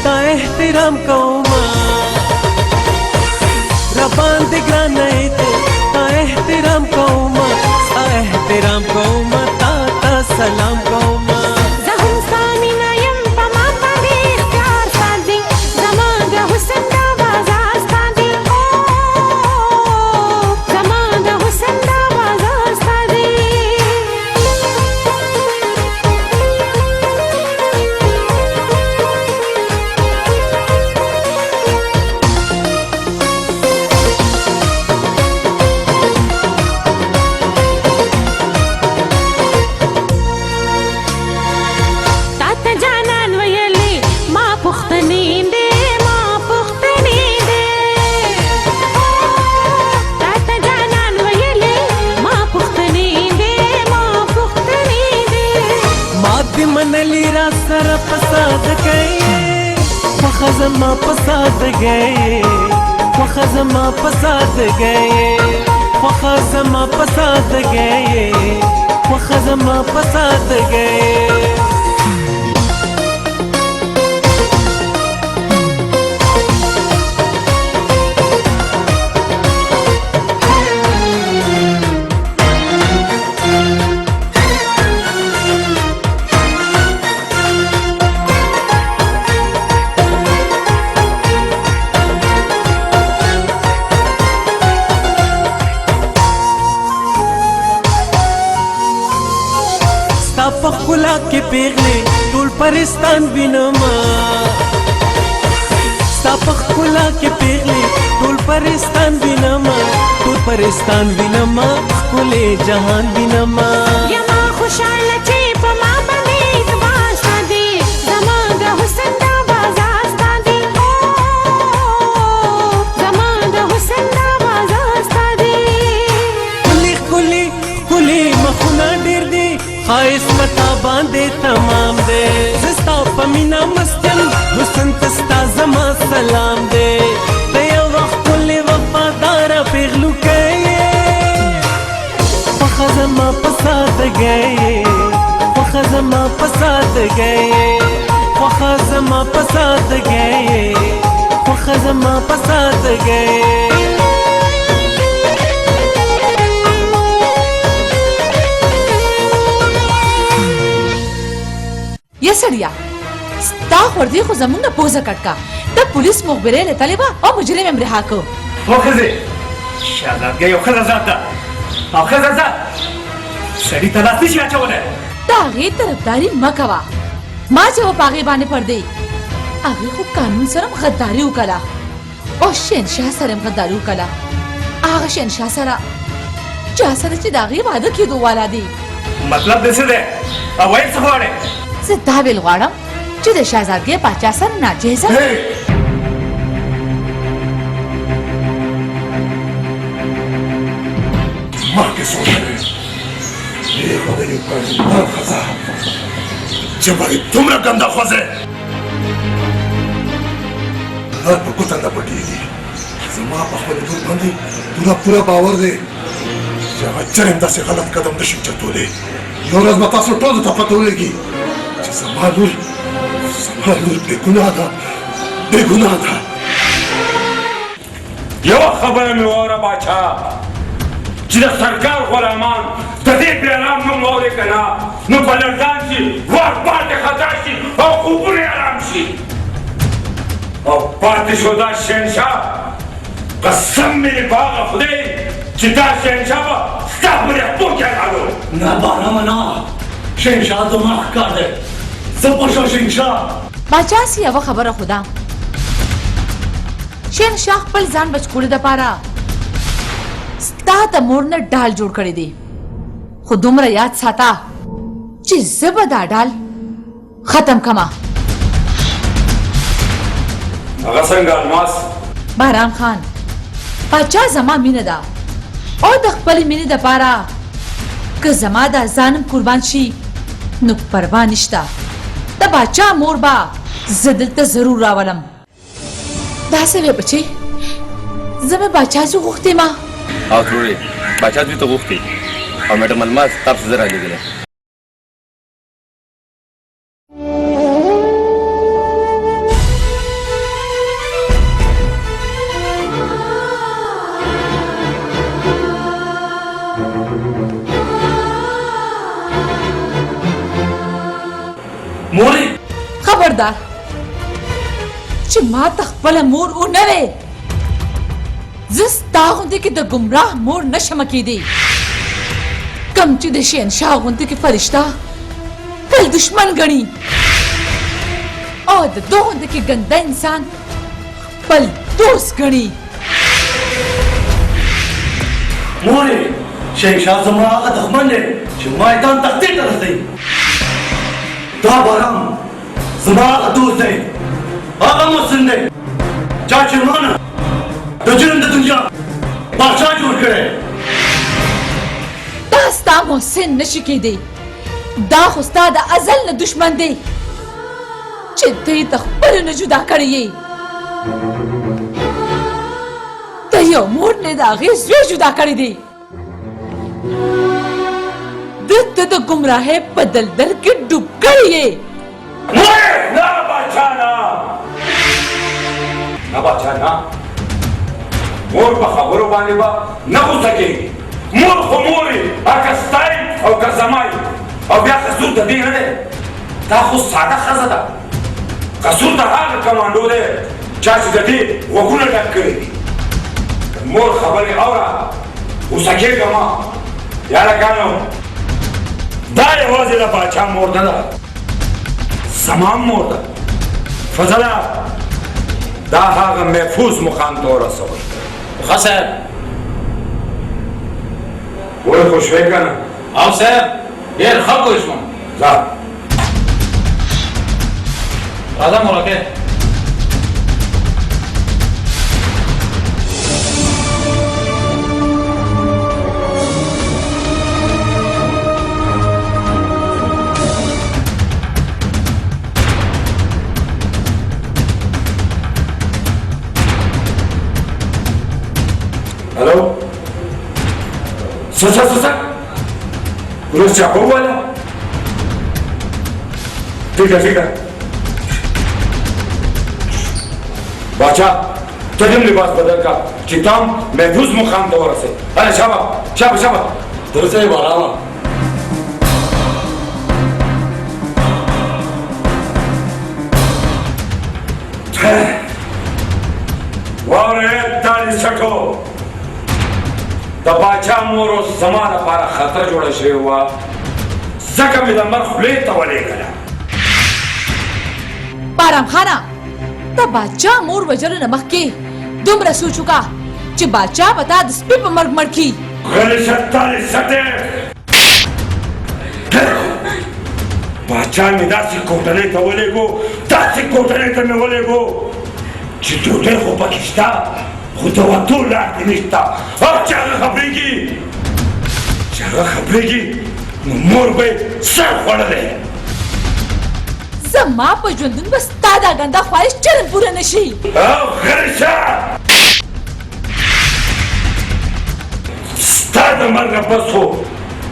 S4: تا احترام کوما را باندې ګرانه تا احترام کوما تا احترام کوما تا تا سلام کوما
S5: زهم سامنا يم پما باندې اختیار ساتي زمان د حسن دا بازار ساتي زمان د حسن دا بازار ساتي
S4: خزما پساد گئے خزما پساد گئے خزما پساد گئے خزما پساد گئے के पेगले टोल परिस्तान बिनमा स्तापख कुला के पेगले टोल परिस्तान बिनमा टोल परिस्तान बिनमा कुले जहान बिनमा
S5: यमा खुशाल चे पमा बने इतबार सादी जमान द हुसन दा बाजार सादी जमान द हुसन दा बाजार सादी
S4: कुली कुली कुली मखुना डेर दे خایس متا باندې تمام دے زستا پمینا مستن حسن تستا زما سلام دے دیا وقت کل وفادار پیغلو کئے وخزما پساد گئے وخزما پساد گئے وخزما پساد گئے وخزما پساد گئے
S3: یا سړیا ستا خورځي خو زمونږ نه پوزه کټکا د پولیس مخبرې له طالبا او مجرم هم رها کو
S9: وخزه شهزادګۍ یو ښځه ذات ده او ښځه ذات سړي ته لاس نشي اچولی
S3: د هغې طرفداري مه کوه ما چې و په هغې باندې پردې هغې خو قانون سره هم غداري وکړه او شهنشاه سره هم غداري وکړه هغه شهنشاه سره چا سره چې د هغې واده کېدو والا دی
S9: مطلب دې څه دی او ویل څه غواړې
S3: زه دا ویل غواړم چې د شهزادګۍ پاچا سره ناجیزه
S11: माँ के सोने में ये खुदाई का जिंदा खजा जब अरे तुमरा गंदा खोजे रात को कुछ अंदर पड़ेगी जमा पखवाड़े दूर बंदी पूरा बावर दे जब चरिंदा से गलत कदम नशीब चतुले योरज बतासो टोल था पतोलेगी जमालुल बेगुनाह था
S2: यो खबर में और बादशाह چې د سرکار غلامان د دې پیغام نوم واورې که نه نو په لړزان شي وار پاتې خطا شي او خوبونه یې ارام شي او پاتې شو دا شهنشاه قسم مې په هغه خدای چې دا شهنشاه به ستا پورې خپور کېدالو
S9: نه بارمه نه شهنشاه زما ښکار دی زه پوه شهنشاه
S3: باچا سي یوه خبره خو ده شهنشاه خپل ځان بچکولو دپاره ستا د مور نه ډال جوړ کړی دی خو دومره یاد ساته چې زه به دا ډال ختم کما
S2: هغه څنګه الماس
S3: بهرام خان باچا زما مینه ده او د خپلې مینې دپاره که زما دا ځانم قربان شي نو پروا نشته د باچا مور به زه دلته ضرور راولم داسې وی بچې زه مې باچا چې غوښتې ما
S6: او تروړې باچا دوی ته غوښتې او میډم الماس تاسو زه رالیږلی
S9: مورې
S3: خبردار چې ما ته خپله مور ونه وې زه ستا غوندې کې د ګمراه مور نشم کېدی کم چې د شهنشاه غوندې کې فرشته تل دشمن ګڼي او د ده غوندې کې ګنده انسان خپل دوست ګڼي
S9: مورې شهنشاه زما هغه دښمن دی چې میدان تقدیر ته رسوي دا باران زما هغه دوست دی هغه محسن دی چا چې مانه د جرم د دنیا بادشاه جوړ کړی
S3: دا ستا محسن نشي کېدی دا خو ستا د ازل نه دشمن دی چې ته یې د خپلو نه جدا کړی یې ته یو مور نه د هغې زوی جدا کړی دی ده ته د ګمراهۍ په دلدل کې ډوب کړی یې
S2: مورې نه باچا نه نه باچا نه مور په خبرو باندې به نه غوسه کېږي مور خو مور یې که ستای او که زمای او بیا قصور د دې نه دی دا خو ساده ښځه ده قصور د هغه کمانډو دی چا چې د دې غوږونه ډک کړي دي مور خبرې اوره غوسه کېږه ما یارکانو دا یوازې د باچا مور نه ده زما مور ده فضله دا هغه محفوظ مقام ته ورسوئ
S8: ښه صاحب
S2: ولې خو شوې که نه
S8: او صاحب ډېر ښه پوه شوم
S2: ځه
S8: راځه مورکۍ
S2: हेलो सचा सचा पुलिस चाकू वाला ठीक है बादशाह तजम लिबास बदल का चिताम महफूज मुकाम दौर से अरे शाबा शाबा शाबा
S11: درسه یې بارانه
S2: واورې تالی سکو د باچا مور اوس زما لپاره خطر جوړه شوې وه ځکه مې د مرګ خولې ته ولېږله
S3: بارام خانه د باچا مور وژلو نه مخکې دومره سوچ وکړه چې باچا به تا د سپي په مرګ مړ کړي
S2: غلی شه تالی سکې باچا مې داسې کوټنۍ ته ولېږو داسې کوټنۍ ته مې ولېږو چې ډوډۍ خو پکې شته خو د وتو لار دې نشته او چې هغه خبرېږي نو مور به یې سر خوړلی
S3: زما په ژوندون به ستا دا ګنده خواهش چرم پوره نه شي
S2: او غلی شه ستا د مرګه بس خو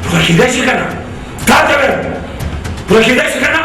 S2: پوره کېدی شي که نه تا ته وایم پوره کېدی شي که نه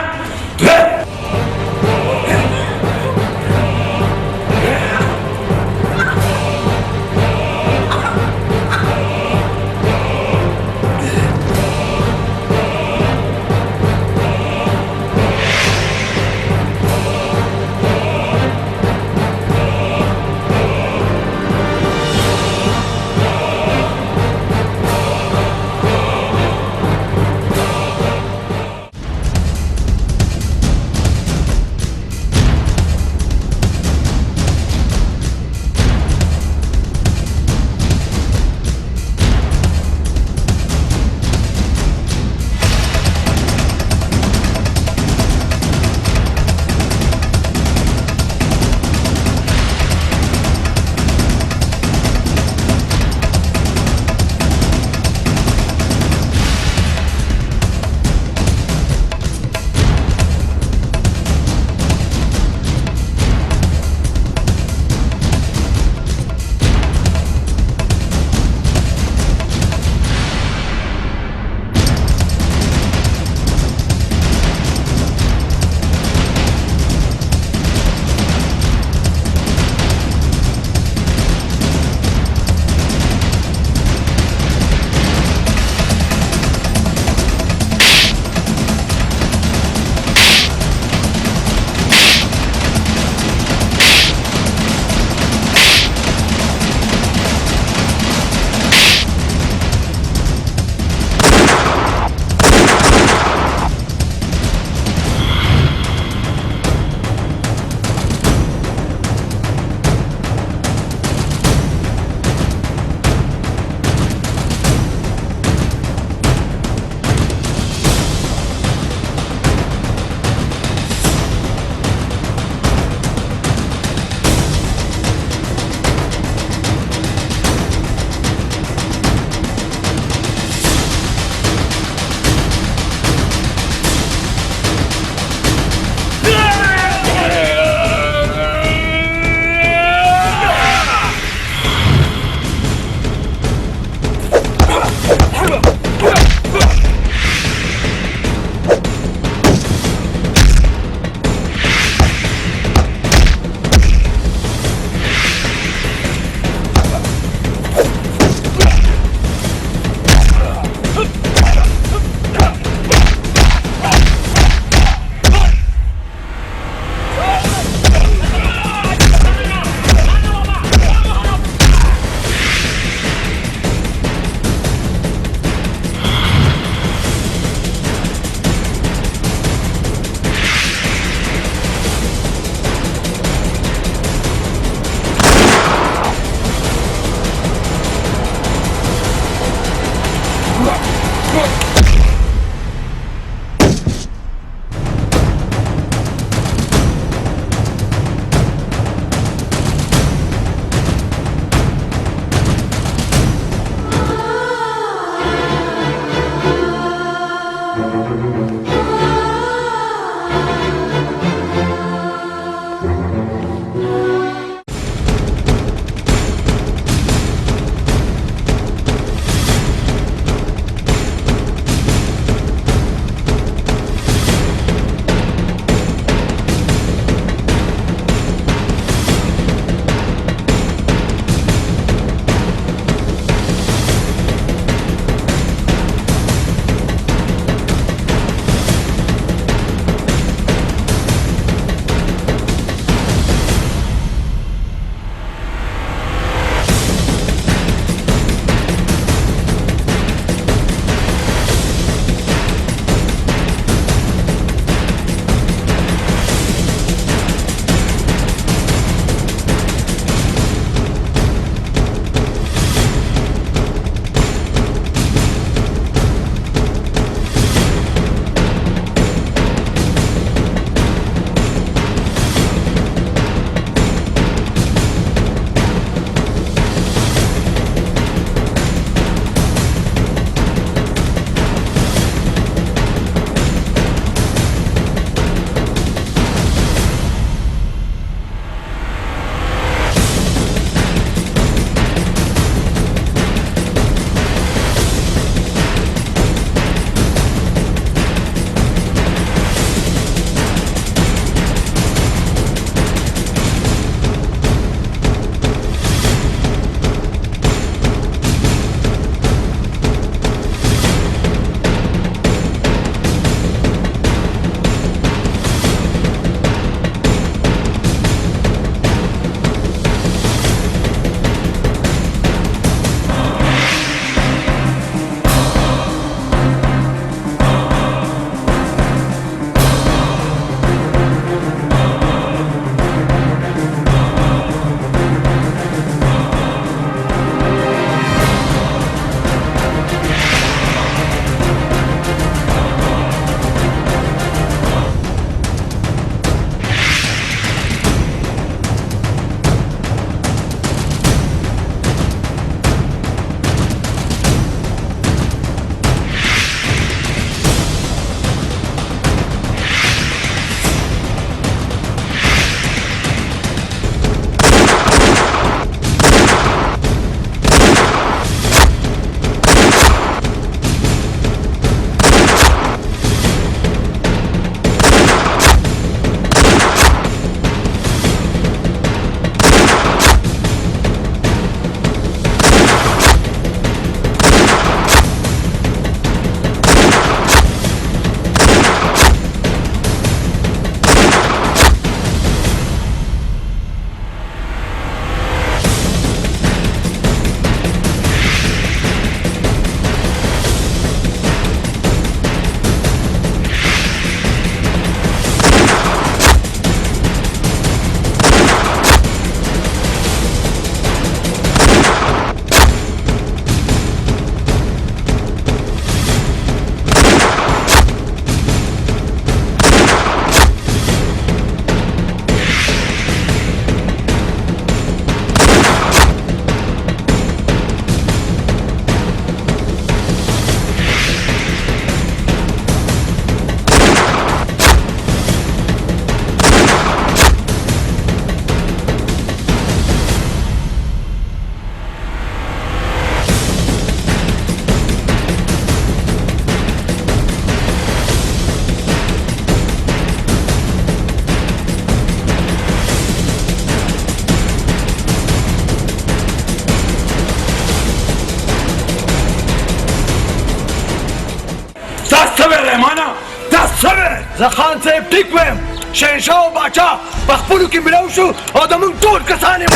S9: زه خان صاحب ټیک وایم شهنشاه او باچا په خپلو کې ملاو شو او د موږ ټول کسان یې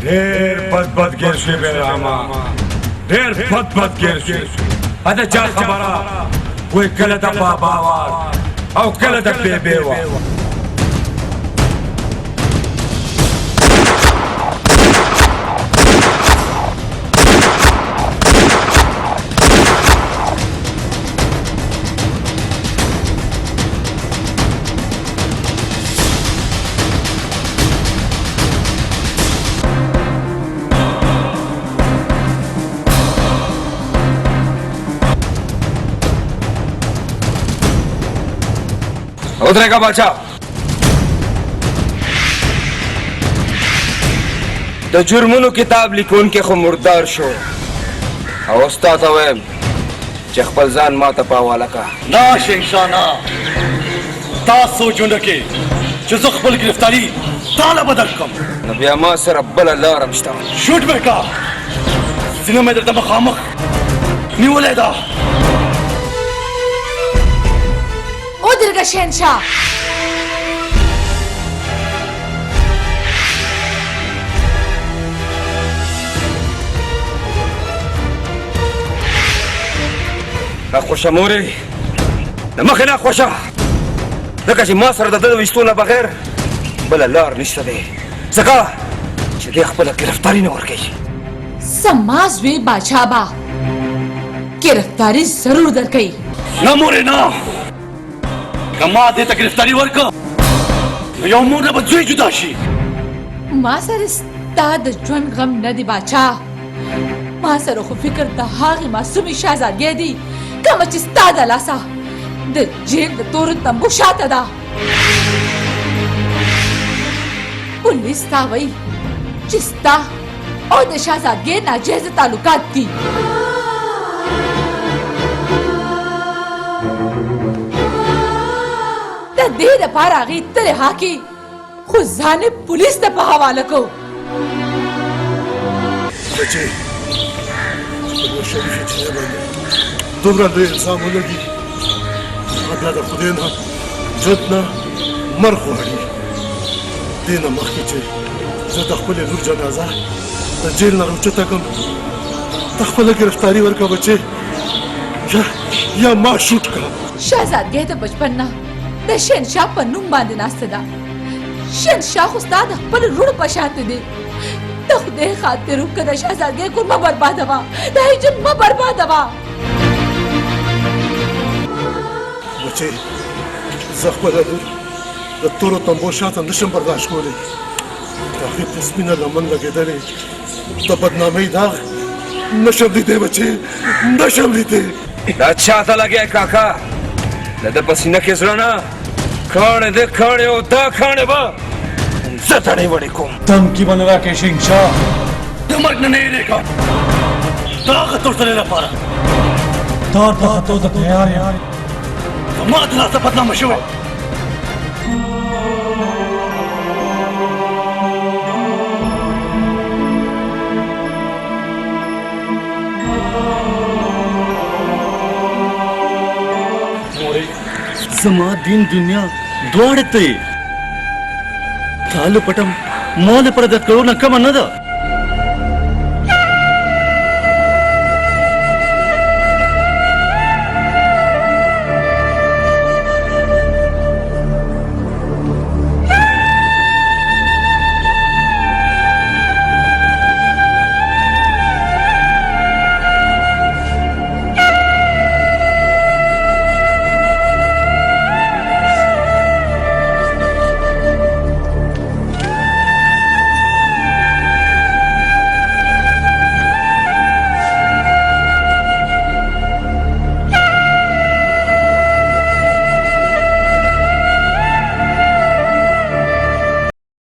S2: ډېر بد ګیر شوی بیرحمه ډېر بد ګیر شوی دا چا خبره وایي کله د بابا وار او کله د بېبې وار
S6: ودرېږه باچا د جرمونو کتاب لیکونکی خو مردار شو او اوس تا ته وایم چې خپل ځان ما ته په حواله کړه
S9: نه شهنشاه نه تا سوچ ونه کې چې زه خپل ګرفتاري تا له بدل کړم
S6: نو بیا ما سره بله لاره هم شته
S9: شوټ مې کړه سینه مې درته مخامخ نیولې ده
S3: ودرېږه شهنشاه
S6: ناخوښه مورې د مخې ناخوښه ځکه چې ما سره د ده د ویشتو نه بغیر بله لار نشته دی ځکه چې دی خپله ګرفتاري نه ورکوي
S3: زما زوی باچا به ګرفتاري ضرور درکوي
S9: نه مورې نه که ما دې ته ګرفتاري ورکړه نو یو مور نه به زوی جدا شي
S3: ما سره ستا د ژوند غم نه دی باچا ما سره خو فکر د هغې معصومې شهزادګۍ دی کومه چې ستا د لاسه د جیل د تورو تمبو شاته ده پولیس تا وایي چې ستا او د شهزادګۍ ناجیزه تعلقات دي د دې دپاره هغې ته رها کړي خو ځان یې پولیس ته په حواله کړو
S11: بچې په یو شریفې چینه باندې دومره لوی الزام ولګي هغه بیا د خدای نه جد نه مرګ غواړي دې نه مخکې چې زه د خپلې لور جنازه د جیل نه راوچته کړم ته خپله ګرفتاري ورکړه بچې یا ما شوټ کړه
S3: شهزادګۍ د بچپن نه د شهنشاه په نوم باندې ناسته ده شهنشاه خو ستا د خپل لور په شانته دی د خدای خاطر وکړه د شهزادګۍ کور مه بربادوه د هیجن مه بربادوه
S11: بچې زه خپله لور د تورو تمبو شاته نشم برداشت کولی د هغې په سپینه لمن لګېدلې د بدنامۍ داغ نشم لیدی بچې نشم لیدی
S6: دا چاته لګی کاکا د ده په سینه کې زړه نه کاڼې ده کاڼې او دا کاڼې به زه تڼۍ وړې کوم
S10: धमकी बन रहा के शहंशाह
S9: د مرګ نه نه یېرېږه د هغه تورتلې لپاره
S10: तार तख्तो द तैयार यार
S9: ما د لاسه بدنامه شوی زما دین دنیا دواړه ته یې تا له پټم ما لپاره د کړو نه کمه نه ده